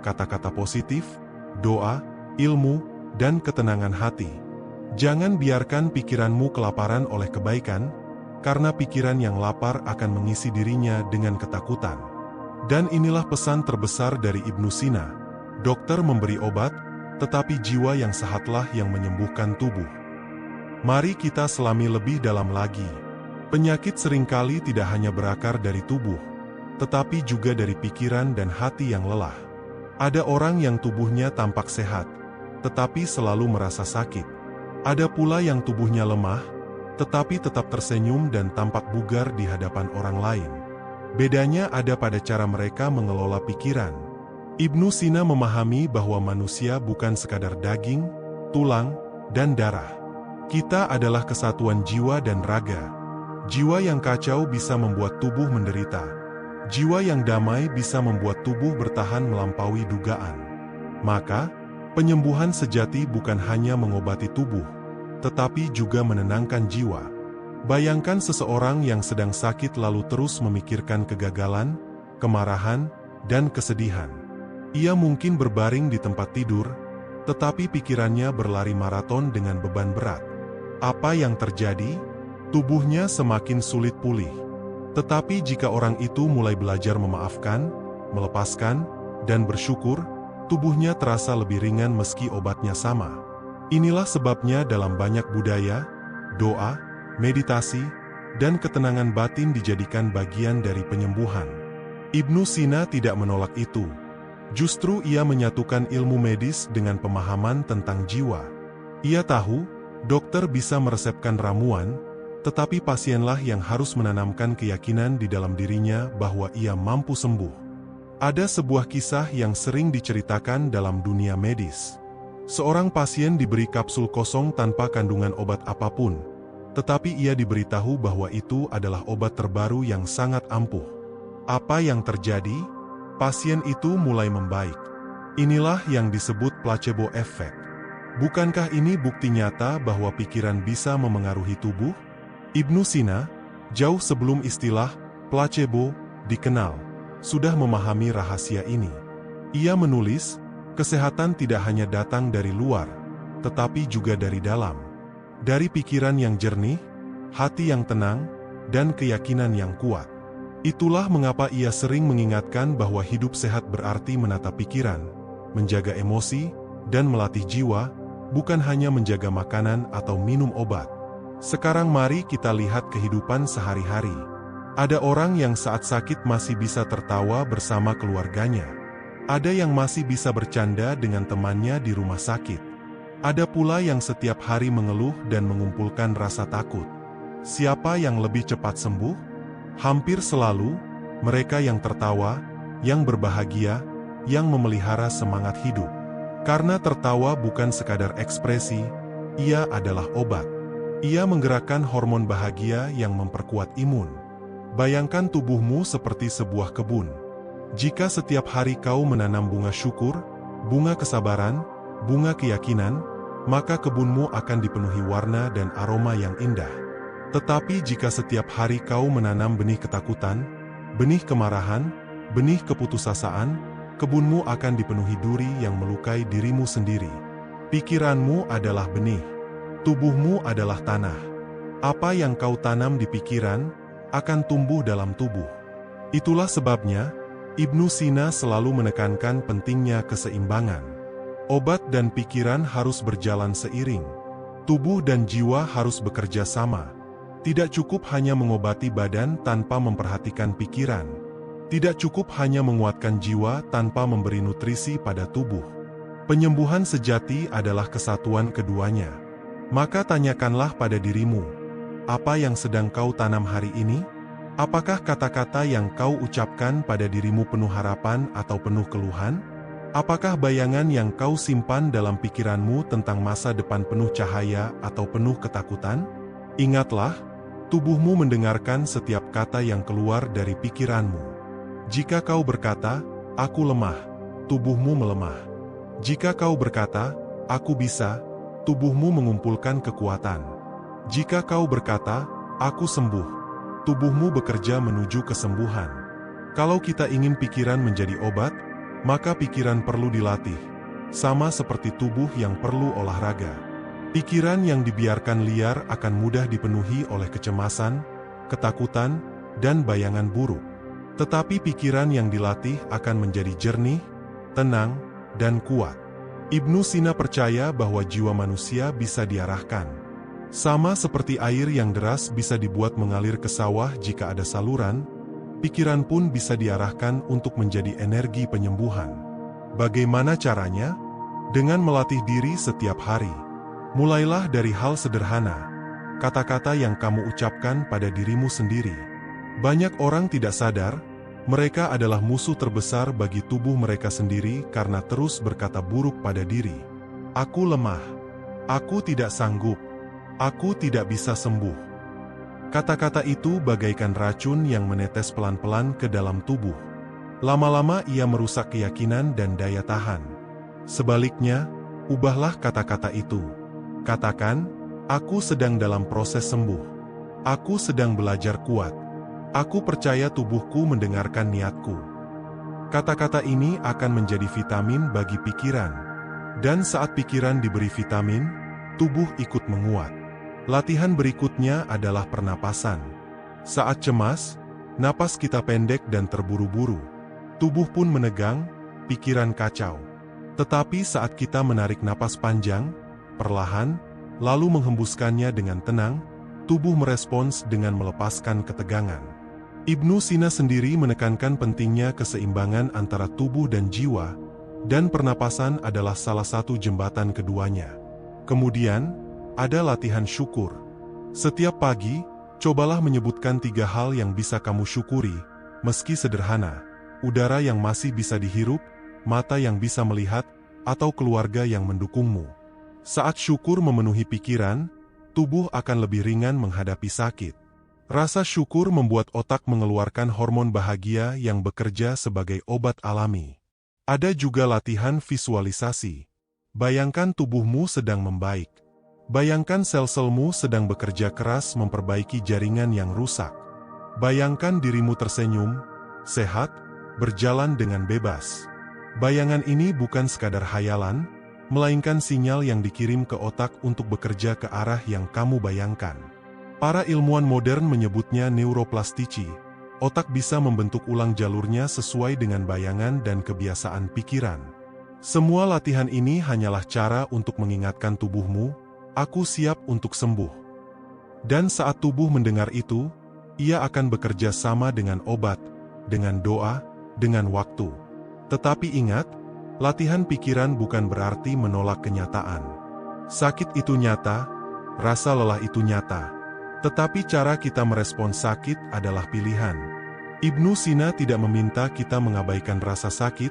Speaker 1: Kata-kata positif, doa, ilmu, dan ketenangan hati. Jangan biarkan pikiranmu kelaparan oleh kebaikan, karena pikiran yang lapar akan mengisi dirinya dengan ketakutan. Dan inilah pesan terbesar dari Ibnu Sina. Dokter memberi obat, tetapi jiwa yang sehatlah yang menyembuhkan tubuh. Mari kita selami lebih dalam lagi. Penyakit seringkali tidak hanya berakar dari tubuh, tetapi juga dari pikiran dan hati yang lelah. Ada orang yang tubuhnya tampak sehat, tetapi selalu merasa sakit. Ada pula yang tubuhnya lemah, tetapi tetap tersenyum dan tampak bugar di hadapan orang lain. Bedanya ada pada cara mereka mengelola pikiran. Ibnu Sina memahami bahwa manusia bukan sekadar daging, tulang, dan darah. Kita adalah kesatuan jiwa dan raga. Jiwa yang kacau bisa membuat tubuh menderita. Jiwa yang damai bisa membuat tubuh bertahan melampaui dugaan. Maka, penyembuhan sejati bukan hanya mengobati tubuh, tetapi juga menenangkan jiwa. Bayangkan seseorang yang sedang sakit lalu terus memikirkan kegagalan, kemarahan, dan kesedihan. Ia mungkin berbaring di tempat tidur, tetapi pikirannya berlari maraton dengan beban berat. Apa yang terjadi? Tubuhnya semakin sulit pulih. Tetapi jika orang itu mulai belajar memaafkan, melepaskan, dan bersyukur, tubuhnya terasa lebih ringan meski obatnya sama. Inilah sebabnya dalam banyak budaya, doa, meditasi, dan ketenangan batin dijadikan bagian dari penyembuhan. Ibnu Sina tidak menolak itu. Justru ia menyatukan ilmu medis dengan pemahaman tentang jiwa. Ia tahu, dokter bisa meresepkan ramuan, tetapi pasienlah yang harus menanamkan keyakinan di dalam dirinya bahwa ia mampu sembuh. Ada sebuah kisah yang sering diceritakan dalam dunia medis. Seorang pasien diberi kapsul kosong tanpa kandungan obat apapun, tetapi ia diberitahu bahwa itu adalah obat terbaru yang sangat ampuh. Apa yang terjadi? Pasien itu mulai membaik. Inilah yang disebut placebo effect. Bukankah ini bukti nyata bahwa pikiran bisa memengaruhi tubuh? Ibnu Sina, jauh sebelum istilah placebo dikenal, sudah memahami rahasia ini. Ia menulis, kesehatan tidak hanya datang dari luar, tetapi juga dari dalam. Dari pikiran yang jernih, hati yang tenang, dan keyakinan yang kuat. Itulah mengapa ia sering mengingatkan bahwa hidup sehat berarti menata pikiran, menjaga emosi, dan melatih jiwa, bukan hanya menjaga makanan atau minum obat. Sekarang mari kita lihat kehidupan sehari-hari. Ada orang yang saat sakit masih bisa tertawa bersama keluarganya. Ada yang masih bisa bercanda dengan temannya di rumah sakit. Ada pula yang setiap hari mengeluh dan mengumpulkan rasa takut. Siapa yang lebih cepat sembuh? Hampir selalu, mereka yang tertawa, yang berbahagia, yang memelihara semangat hidup. Karena tertawa bukan sekadar ekspresi, ia adalah obat. Ia menggerakkan hormon bahagia yang memperkuat imun. Bayangkan tubuhmu seperti sebuah kebun. Jika setiap hari kau menanam bunga syukur, bunga kesabaran, bunga keyakinan, maka kebunmu akan dipenuhi warna dan aroma yang indah. Tetapi jika setiap hari kau menanam benih ketakutan, benih kemarahan, benih keputusasaan, kebunmu akan dipenuhi duri yang melukai dirimu sendiri. Pikiranmu adalah benih. Tubuhmu adalah tanah. Apa yang kau tanam di pikiran, akan tumbuh dalam tubuh. Itulah sebabnya, Ibnu Sina selalu menekankan pentingnya keseimbangan. Obat dan pikiran harus berjalan seiring. Tubuh dan jiwa harus bekerja sama. Tidak cukup hanya mengobati badan tanpa memperhatikan pikiran. Tidak cukup hanya menguatkan jiwa tanpa memberi nutrisi pada tubuh. Penyembuhan sejati adalah kesatuan keduanya. Maka tanyakanlah pada dirimu, apa yang sedang kau tanam hari ini? Apakah kata-kata yang kau ucapkan pada dirimu penuh harapan atau penuh keluhan? Apakah bayangan yang kau simpan dalam pikiranmu tentang masa depan penuh cahaya atau penuh ketakutan? Ingatlah, tubuhmu mendengarkan setiap kata yang keluar dari pikiranmu. Jika kau berkata, aku lemah, tubuhmu melemah. Jika kau berkata, aku bisa, tubuhmu mengumpulkan kekuatan. Jika kau berkata, aku sembuh, tubuhmu bekerja menuju kesembuhan. Kalau kita ingin pikiran menjadi obat, maka pikiran perlu dilatih, sama seperti tubuh yang perlu olahraga. Pikiran yang dibiarkan liar akan mudah dipenuhi oleh kecemasan, ketakutan, dan bayangan buruk. Tetapi pikiran yang dilatih akan menjadi jernih, tenang, dan kuat. Ibnu Sina percaya bahwa jiwa manusia bisa diarahkan. Sama seperti air yang deras bisa dibuat mengalir ke sawah jika ada saluran, pikiran pun bisa diarahkan untuk menjadi energi penyembuhan. Bagaimana caranya? Dengan melatih diri setiap hari. Mulailah dari hal sederhana, kata-kata yang kamu ucapkan pada dirimu sendiri. Banyak orang tidak sadar, mereka adalah musuh terbesar bagi tubuh mereka sendiri karena terus berkata buruk pada diri. Aku lemah. Aku tidak sanggup. Aku tidak bisa sembuh. Kata-kata itu bagaikan racun yang menetes pelan-pelan ke dalam tubuh. Lama-lama ia merusak keyakinan dan daya tahan. Sebaliknya, ubahlah kata-kata itu. Katakan, aku sedang dalam proses sembuh. Aku sedang belajar kuat. Aku percaya tubuhku mendengarkan niatku. Kata-kata ini akan menjadi vitamin bagi pikiran. Dan saat pikiran diberi vitamin, tubuh ikut menguat. Latihan berikutnya adalah pernapasan. Saat cemas, napas kita pendek dan terburu-buru. Tubuh pun menegang, pikiran kacau. Tetapi saat kita menarik napas panjang, perlahan, lalu menghembuskannya dengan tenang, tubuh merespons dengan melepaskan ketegangan. Ibnu Sina sendiri menekankan pentingnya keseimbangan antara tubuh dan jiwa, dan pernapasan adalah salah satu jembatan keduanya. Kemudian, ada latihan syukur. Setiap pagi, cobalah menyebutkan 3 hal yang bisa kamu syukuri, meski sederhana: udara yang masih bisa dihirup, mata yang bisa melihat, atau keluarga yang mendukungmu. Saat syukur memenuhi pikiran, tubuh akan lebih ringan menghadapi sakit. Rasa syukur membuat otak mengeluarkan hormon bahagia yang bekerja sebagai obat alami. Ada juga latihan visualisasi. Bayangkan tubuhmu sedang membaik. Bayangkan sel-selmu sedang bekerja keras memperbaiki jaringan yang rusak. Bayangkan dirimu tersenyum, sehat, berjalan dengan bebas. Bayangan ini bukan sekadar hayalan, melainkan sinyal yang dikirim ke otak untuk bekerja ke arah yang kamu bayangkan. Para ilmuwan modern menyebutnya neuroplasticity, Otak bisa membentuk ulang jalurnya sesuai dengan bayangan dan kebiasaan pikiran. Semua latihan ini hanyalah cara untuk mengingatkan tubuhmu, aku siap untuk sembuh. Dan saat tubuh mendengar itu, ia akan bekerja sama dengan obat, dengan doa, dengan waktu. Tetapi ingat, latihan pikiran bukan berarti menolak kenyataan. Sakit itu nyata, rasa lelah itu nyata. Tetapi cara kita merespons sakit adalah pilihan. Ibnu Sina tidak meminta kita mengabaikan rasa sakit,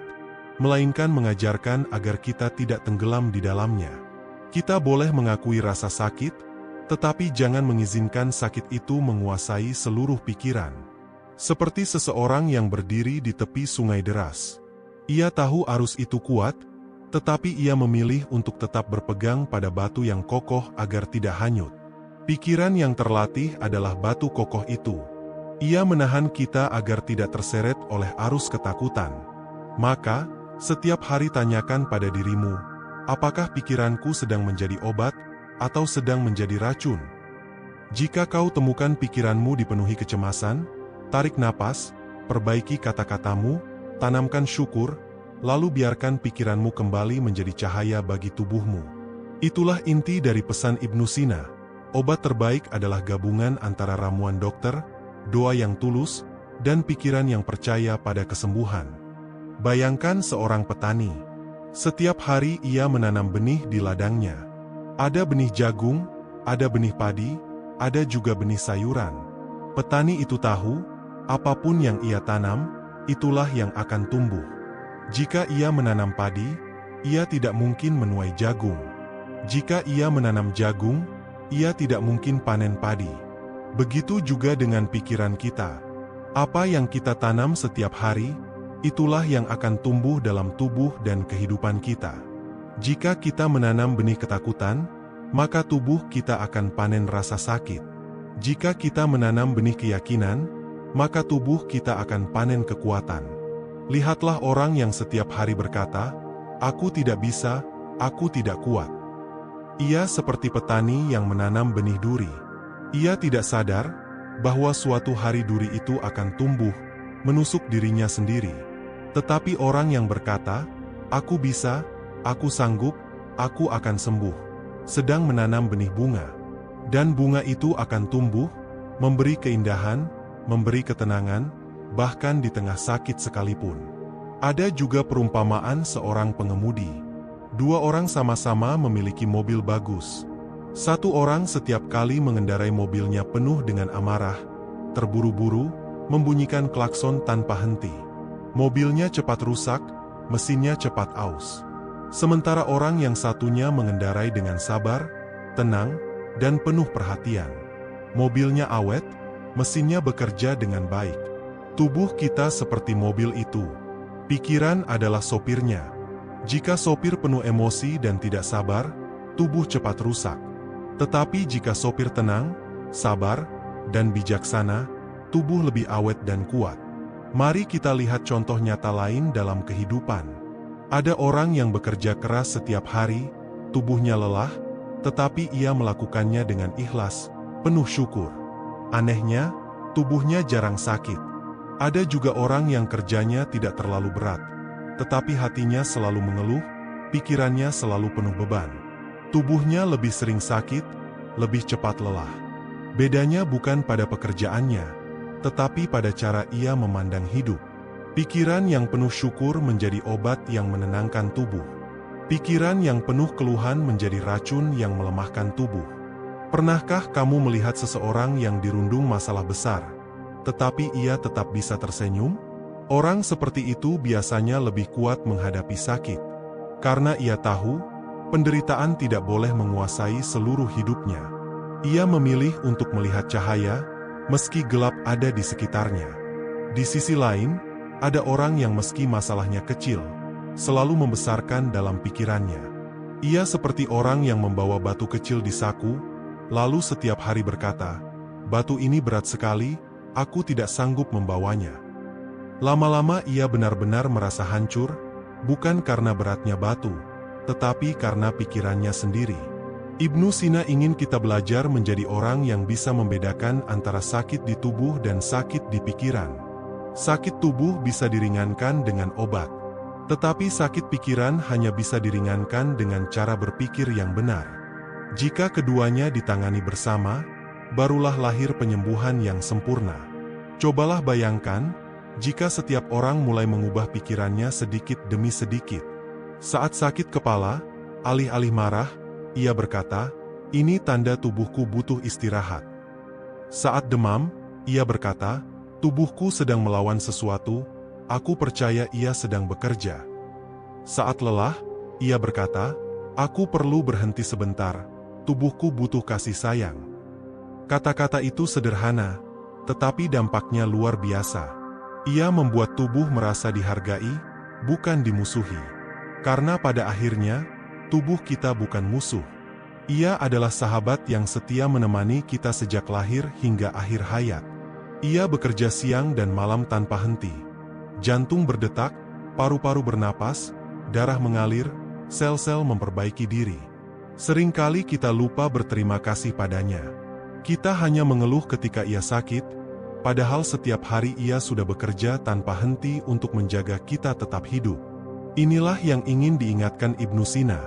Speaker 1: melainkan mengajarkan agar kita tidak tenggelam di dalamnya. Kita boleh mengakui rasa sakit, tetapi jangan mengizinkan sakit itu menguasai seluruh pikiran. Seperti seseorang yang berdiri di tepi sungai deras. Ia tahu arus itu kuat, tetapi ia memilih untuk tetap berpegang pada batu yang kokoh agar tidak hanyut. Pikiran yang terlatih adalah batu kokoh itu. Ia menahan kita agar tidak terseret oleh arus ketakutan. Maka, setiap hari tanyakan pada dirimu, apakah pikiranku sedang menjadi obat, atau sedang menjadi racun? Jika kau temukan pikiranmu dipenuhi kecemasan, tarik napas, perbaiki kata-katamu, tanamkan syukur, lalu biarkan pikiranmu kembali menjadi cahaya bagi tubuhmu. Itulah inti dari pesan Ibnu Sina. Obat terbaik adalah gabungan antara ramuan dokter, doa yang tulus, dan pikiran yang percaya pada kesembuhan. Bayangkan seorang petani. Setiap hari ia menanam benih di ladangnya. Ada benih jagung, ada benih padi, ada juga benih sayuran. Petani itu tahu, apapun yang ia tanam, itulah yang akan tumbuh. Jika ia menanam padi, ia tidak mungkin menuai jagung. Jika ia menanam jagung, ia tidak mungkin panen padi. Begitu juga dengan pikiran kita. Apa yang kita tanam setiap hari, itulah yang akan tumbuh dalam tubuh dan kehidupan kita. Jika kita menanam benih ketakutan, maka tubuh kita akan panen rasa sakit. Jika kita menanam benih keyakinan, maka tubuh kita akan panen kekuatan. Lihatlah orang yang setiap hari berkata, "Aku tidak bisa, aku tidak kuat." Ia seperti petani yang menanam benih duri. Ia tidak sadar bahwa suatu hari duri itu akan tumbuh, menusuk dirinya sendiri. Tetapi orang yang berkata, "Aku bisa, aku sanggup, aku akan sembuh," sedang menanam benih bunga. Dan bunga itu akan tumbuh, memberi keindahan, memberi ketenangan, bahkan di tengah sakit sekalipun. Ada juga perumpamaan seorang pengemudi. Dua orang sama-sama memiliki mobil bagus. Satu orang setiap kali mengendarai mobilnya penuh dengan amarah, terburu-buru, membunyikan klakson tanpa henti. Mobilnya cepat rusak, mesinnya cepat aus. Sementara orang yang satunya mengendarai dengan sabar, tenang, dan penuh perhatian. Mobilnya awet, mesinnya bekerja dengan baik. Tubuh kita seperti mobil itu. Pikiran adalah sopirnya. Jika sopir penuh emosi dan tidak sabar, tubuh cepat rusak. Tetapi jika sopir tenang, sabar, dan bijaksana, tubuh lebih awet dan kuat. Mari kita lihat contoh nyata lain dalam kehidupan. Ada orang yang bekerja keras setiap hari, tubuhnya lelah, tetapi ia melakukannya dengan ikhlas, penuh syukur. Anehnya, tubuhnya jarang sakit. Ada juga orang yang kerjanya tidak terlalu berat, tetapi hatinya selalu mengeluh, pikirannya selalu penuh beban. Tubuhnya lebih sering sakit, lebih cepat lelah. Bedanya bukan pada pekerjaannya, tetapi pada cara ia memandang hidup. Pikiran yang penuh syukur menjadi obat yang menenangkan tubuh. Pikiran yang penuh keluhan menjadi racun yang melemahkan tubuh. Pernahkah kamu melihat seseorang yang dirundung masalah besar, tetapi ia tetap bisa tersenyum? Orang seperti itu biasanya lebih kuat menghadapi sakit. Karena ia tahu, penderitaan tidak boleh menguasai seluruh hidupnya. Ia memilih untuk melihat cahaya, meski gelap ada di sekitarnya. Di sisi lain, ada orang yang meski masalahnya kecil, selalu membesarkan dalam pikirannya. Ia seperti orang yang membawa batu kecil di saku, lalu setiap hari berkata, "Batu ini berat sekali, aku tidak sanggup membawanya." Lama-lama ia benar-benar merasa hancur, bukan karena beratnya batu, tetapi karena pikirannya sendiri. Ibnu Sina ingin kita belajar menjadi orang yang bisa membedakan antara sakit di tubuh dan sakit di pikiran. Sakit tubuh bisa diringankan dengan obat, tetapi sakit pikiran hanya bisa diringankan dengan cara berpikir yang benar. Jika keduanya ditangani bersama, barulah lahir penyembuhan yang sempurna. Cobalah bayangkan, jika setiap orang mulai mengubah pikirannya sedikit demi sedikit. Saat sakit kepala, alih-alih marah, ia berkata, "Ini tanda tubuhku butuh istirahat." Saat demam, ia berkata, "Tubuhku sedang melawan sesuatu, aku percaya ia sedang bekerja." Saat lelah, ia berkata, "Aku perlu berhenti sebentar, tubuhku butuh kasih sayang." Kata-kata itu sederhana, tetapi dampaknya luar biasa. Ia membuat tubuh merasa dihargai, bukan dimusuhi. Karena pada akhirnya, tubuh kita bukan musuh. Ia adalah sahabat yang setia menemani kita sejak lahir hingga akhir hayat. Ia bekerja siang dan malam tanpa henti. Jantung berdetak, paru-paru bernapas, darah mengalir, sel-sel memperbaiki diri. Seringkali kita lupa berterima kasih padanya. Kita hanya mengeluh ketika ia sakit, padahal setiap hari ia sudah bekerja tanpa henti untuk menjaga kita tetap hidup. Inilah yang ingin diingatkan Ibnu Sina.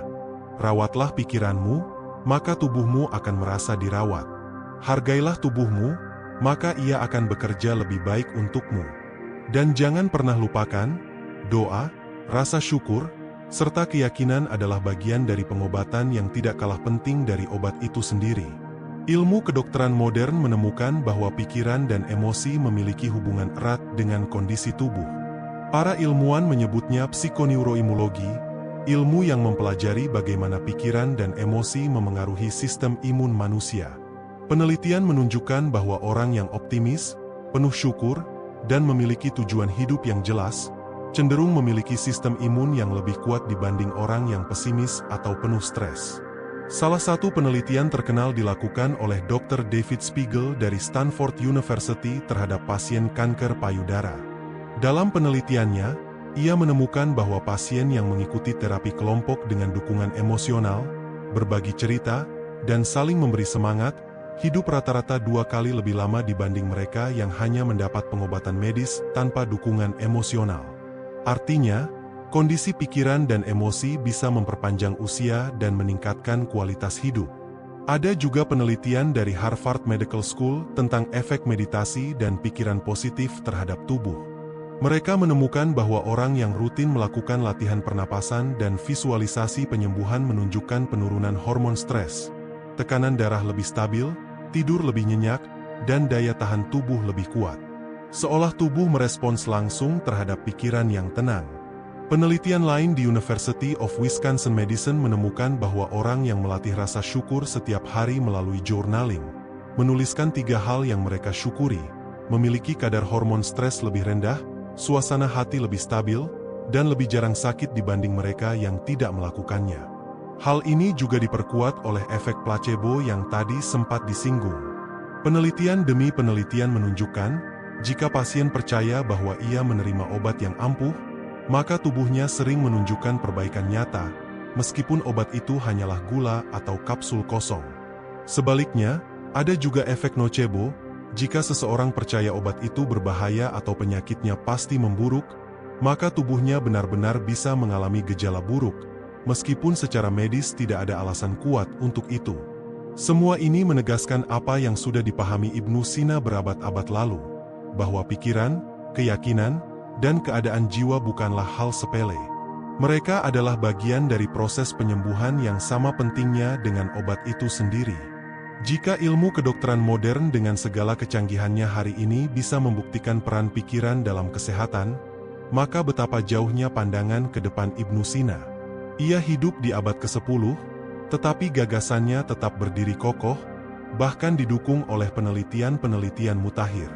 Speaker 1: Rawatlah pikiranmu, maka tubuhmu akan merasa dirawat. Hargailah tubuhmu, maka ia akan bekerja lebih baik untukmu. Dan jangan pernah lupakan, doa, rasa syukur, serta keyakinan adalah bagian dari pengobatan yang tidak kalah penting dari obat itu sendiri. Ilmu kedokteran modern menemukan bahwa pikiran dan emosi memiliki hubungan erat dengan kondisi tubuh. Para ilmuwan menyebutnya psikoneuroimulogi, ilmu yang mempelajari bagaimana pikiran dan emosi memengaruhi sistem imun manusia. Penelitian menunjukkan bahwa orang yang optimis, penuh syukur, dan memiliki tujuan hidup yang jelas, cenderung memiliki sistem imun yang lebih kuat dibanding orang yang pesimis atau penuh stres. Salah satu penelitian terkenal dilakukan oleh Dr. David Spiegel dari Stanford University terhadap pasien kanker payudara. Dalam penelitiannya, ia menemukan bahwa pasien yang mengikuti terapi kelompok dengan dukungan emosional, berbagi cerita, dan saling memberi semangat, hidup rata-rata 2 kali lebih lama dibanding mereka yang hanya mendapat pengobatan medis tanpa dukungan emosional. Artinya, kondisi pikiran dan emosi bisa memperpanjang usia dan meningkatkan kualitas hidup. Ada juga penelitian dari Harvard Medical School tentang efek meditasi dan pikiran positif terhadap tubuh. Mereka menemukan bahwa orang yang rutin melakukan latihan pernapasan dan visualisasi penyembuhan menunjukkan penurunan hormon stres, tekanan darah lebih stabil, tidur lebih nyenyak, dan daya tahan tubuh lebih kuat. Seolah tubuh merespons langsung terhadap pikiran yang tenang. Penelitian lain di University of Wisconsin-Madison menemukan bahwa orang yang melatih rasa syukur setiap hari melalui journaling, menuliskan 3 hal yang mereka syukuri, memiliki kadar hormon stres lebih rendah, suasana hati lebih stabil, dan lebih jarang sakit dibanding mereka yang tidak melakukannya. Hal ini juga diperkuat oleh efek placebo yang tadi sempat disinggung. Penelitian demi penelitian menunjukkan, jika pasien percaya bahwa ia menerima obat yang ampuh, maka tubuhnya sering menunjukkan perbaikan nyata, meskipun obat itu hanyalah gula atau kapsul kosong. Sebaliknya, ada juga efek nocebo. Jika seseorang percaya obat itu berbahaya atau penyakitnya pasti memburuk, maka tubuhnya benar-benar bisa mengalami gejala buruk, meskipun secara medis tidak ada alasan kuat untuk itu. Semua ini menegaskan apa yang sudah dipahami Ibnu Sina berabad-abad lalu, bahwa pikiran, keyakinan, dan keadaan jiwa bukanlah hal sepele. Mereka adalah bagian dari proses penyembuhan yang sama pentingnya dengan obat itu sendiri. Jika ilmu kedokteran modern dengan segala kecanggihannya hari ini bisa membuktikan peran pikiran dalam kesehatan, maka betapa jauhnya pandangan ke depan Ibnu Sina. Ia hidup di abad ke-10, tetapi gagasannya tetap berdiri kokoh, bahkan didukung oleh penelitian-penelitian mutakhir.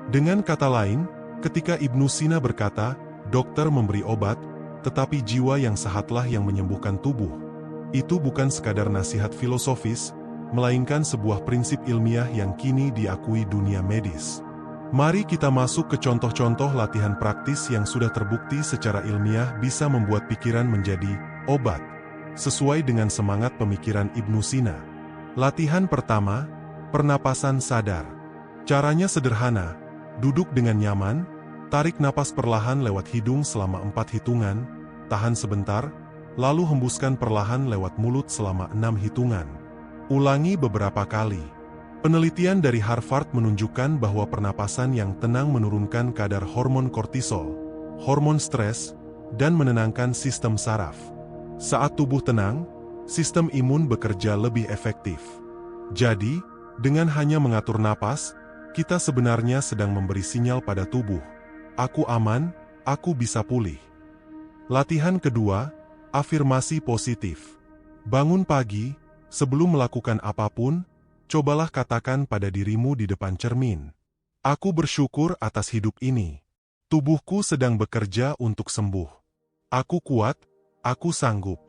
Speaker 1: Dengan kata lain, ketika Ibnu Sina berkata, dokter memberi obat, tetapi jiwa yang sehatlah yang menyembuhkan tubuh, itu bukan sekadar nasihat filosofis, melainkan sebuah prinsip ilmiah yang kini diakui dunia medis. Mari kita masuk ke contoh-contoh latihan praktis yang sudah terbukti secara ilmiah bisa membuat pikiran menjadi obat. sesuai dengan semangat pemikiran Ibnu Sina. Latihan pertama, pernapasan sadar. Caranya sederhana, duduk dengan nyaman, tarik napas perlahan lewat hidung selama 4 hitungan, tahan sebentar, lalu hembuskan perlahan lewat mulut selama 6 hitungan. Ulangi beberapa kali. Penelitian dari Harvard menunjukkan bahwa pernapasan yang tenang menurunkan kadar hormon kortisol, hormon stres, dan menenangkan sistem saraf. Saat tubuh tenang, sistem imun bekerja lebih efektif. Jadi, dengan hanya mengatur napas, kita sebenarnya sedang memberi sinyal pada tubuh, "Aku aman, aku bisa pulih." Latihan kedua, afirmasi positif. Bangun pagi, sebelum melakukan apapun, cobalah katakan pada dirimu di depan cermin, "Aku bersyukur atas hidup ini. Tubuhku sedang bekerja untuk sembuh. Aku kuat, aku sanggup."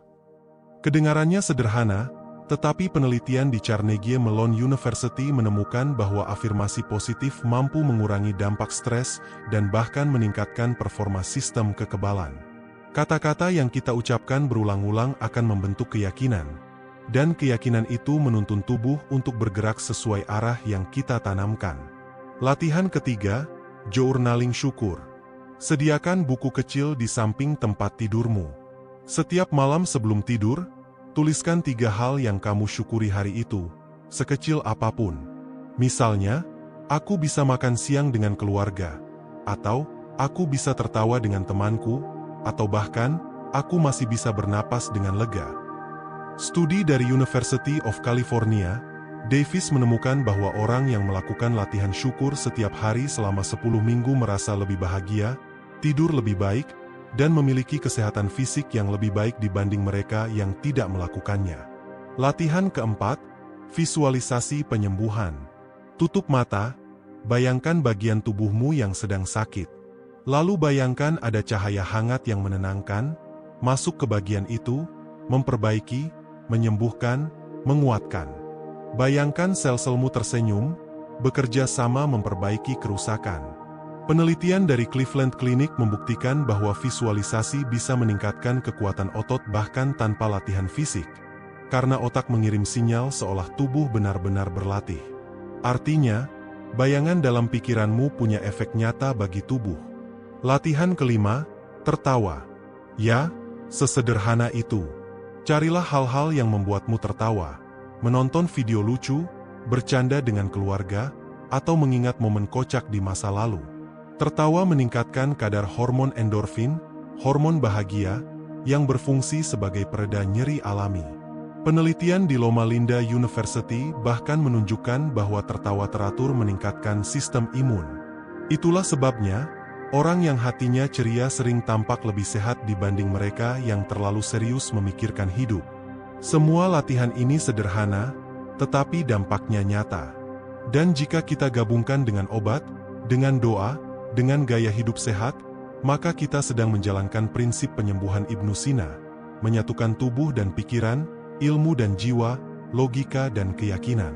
Speaker 1: Kedengarannya sederhana, tetapi penelitian di Carnegie Mellon University menemukan bahwa afirmasi positif mampu mengurangi dampak stres dan bahkan meningkatkan performa sistem kekebalan. Kata-kata yang kita ucapkan berulang-ulang akan membentuk keyakinan, dan keyakinan itu menuntun tubuh untuk bergerak sesuai arah yang kita tanamkan. Latihan ketiga, journaling syukur. Sediakan buku kecil di samping tempat tidurmu. Setiap malam sebelum tidur, tuliskan 3 hal yang kamu syukuri hari itu, sekecil apapun. Misalnya, aku bisa makan siang dengan keluarga, atau aku bisa tertawa dengan temanku, atau bahkan, aku masih bisa bernapas dengan lega. Studi dari University of California, Davis menemukan bahwa orang yang melakukan latihan syukur setiap hari selama 10 minggu merasa lebih bahagia, tidur lebih baik, dan memiliki kesehatan fisik yang lebih baik dibanding mereka yang tidak melakukannya. Latihan keempat, visualisasi penyembuhan. Tutup mata, bayangkan bagian tubuhmu yang sedang sakit. Lalu bayangkan ada cahaya hangat yang menenangkan, masuk ke bagian itu, memperbaiki, menyembuhkan, menguatkan. Bayangkan sel-selmu tersenyum, bekerja sama memperbaiki kerusakan. Penelitian dari Cleveland Clinic membuktikan bahwa visualisasi bisa meningkatkan kekuatan otot bahkan tanpa latihan fisik, karena otak mengirim sinyal seolah tubuh benar-benar berlatih. Artinya, bayangan dalam pikiranmu punya efek nyata bagi tubuh. Latihan kelima, tertawa. Ya, sesederhana itu. Carilah hal-hal yang membuatmu tertawa, menonton video lucu, bercanda dengan keluarga, atau mengingat momen kocak di masa lalu. Tertawa meningkatkan kadar hormon endorfin, hormon bahagia, yang berfungsi sebagai pereda nyeri alami. Penelitian di Loma Linda University bahkan menunjukkan bahwa tertawa teratur meningkatkan sistem imun. Itulah sebabnya, orang yang hatinya ceria sering tampak lebih sehat dibanding mereka yang terlalu serius memikirkan hidup. Semua latihan ini sederhana, tetapi dampaknya nyata. Dan jika kita gabungkan dengan obat, dengan doa, dengan gaya hidup sehat, maka kita sedang menjalankan prinsip penyembuhan Ibnu Sina, menyatukan tubuh dan pikiran, ilmu dan jiwa, logika dan keyakinan.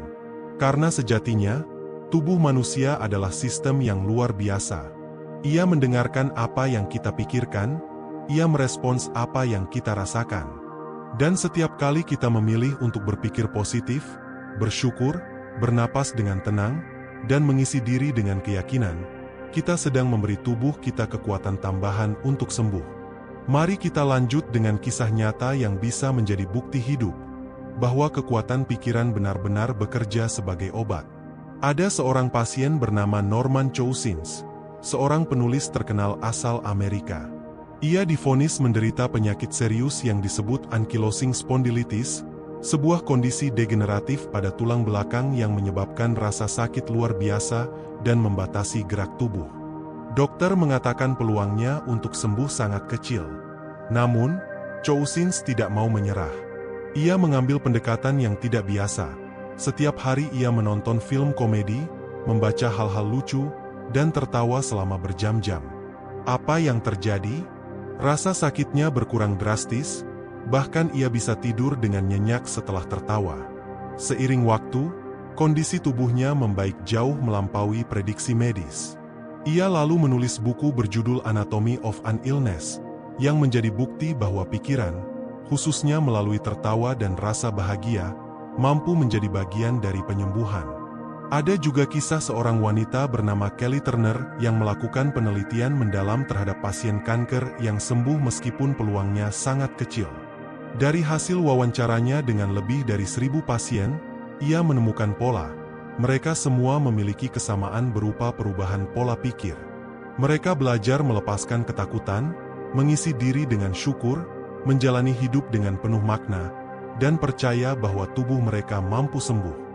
Speaker 1: Karena sejatinya, tubuh manusia adalah sistem yang luar biasa. Ia mendengarkan apa yang kita pikirkan, ia merespons apa yang kita rasakan. Dan setiap kali kita memilih untuk berpikir positif, bersyukur, bernapas dengan tenang, dan mengisi diri dengan keyakinan, kita sedang memberi tubuh kita kekuatan tambahan untuk sembuh. Mari kita lanjut dengan kisah nyata yang bisa menjadi bukti hidup, bahwa kekuatan pikiran benar-benar bekerja sebagai obat. Ada seorang pasien bernama Norman Cousins, seorang penulis terkenal asal Amerika. Ia divonis menderita penyakit serius yang disebut ankylosing spondylitis, sebuah kondisi degeneratif pada tulang belakang yang menyebabkan rasa sakit luar biasa dan membatasi gerak tubuh. Dokter mengatakan peluangnya untuk sembuh sangat kecil. Namun, Cousins tidak mau menyerah. Ia mengambil pendekatan yang tidak biasa. Setiap hari ia menonton film komedi, membaca hal-hal lucu, dan tertawa selama berjam-jam. Apa yang terjadi? Rasa sakitnya berkurang drastis, bahkan ia bisa tidur dengan nyenyak setelah tertawa. Seiring waktu, kondisi tubuhnya membaik jauh melampaui prediksi medis. Ia lalu menulis buku berjudul Anatomy of an Illness, yang menjadi bukti bahwa pikiran, khususnya melalui tertawa dan rasa bahagia, mampu menjadi bagian dari penyembuhan. Ada juga kisah seorang wanita bernama Kelly Turner yang melakukan penelitian mendalam terhadap pasien kanker yang sembuh meskipun peluangnya sangat kecil. Dari hasil wawancaranya dengan lebih dari 1.000 pasien, ia menemukan pola. Mereka semua memiliki kesamaan berupa perubahan pola pikir. Mereka belajar melepaskan ketakutan, mengisi diri dengan syukur, menjalani hidup dengan penuh makna, dan percaya bahwa tubuh mereka mampu sembuh.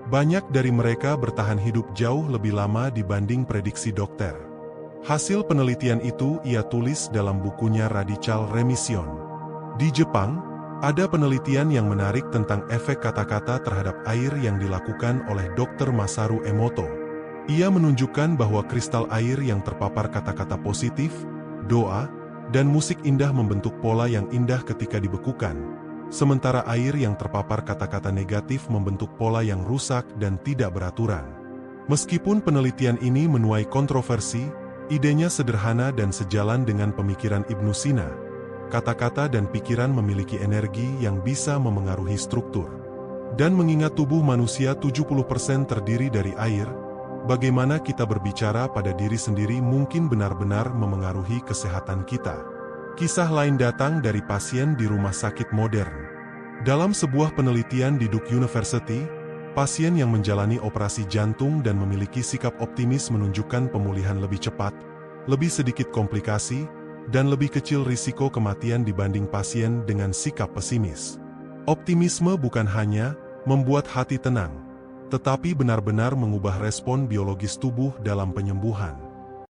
Speaker 1: Banyak dari mereka bertahan hidup jauh lebih lama dibanding prediksi dokter. Hasil penelitian itu ia tulis dalam bukunya Radical Remission. Di Jepang, ada penelitian yang menarik tentang efek kata-kata terhadap air yang dilakukan oleh Dr. Masaru Emoto. Ia menunjukkan bahwa kristal air yang terpapar kata-kata positif, doa, dan musik indah membentuk pola yang indah ketika dibekukan, sementara air yang terpapar kata-kata negatif membentuk pola yang rusak dan tidak beraturan. Meskipun penelitian ini menuai kontroversi, idenya sederhana dan sejalan dengan pemikiran Ibnu Sina. Kata-kata dan pikiran memiliki energi yang bisa memengaruhi struktur. Dan mengingat tubuh manusia 70% terdiri dari air, bagaimana kita berbicara pada diri sendiri mungkin benar-benar memengaruhi kesehatan kita. Kisah lain datang dari pasien di rumah sakit modern. Dalam sebuah penelitian di Duke University, pasien yang menjalani operasi jantung dan memiliki sikap optimis menunjukkan pemulihan lebih cepat, lebih sedikit komplikasi, dan lebih kecil risiko kematian dibanding pasien dengan sikap pesimis. Optimisme bukan hanya membuat hati tenang, tetapi benar-benar mengubah respon biologis tubuh dalam penyembuhan.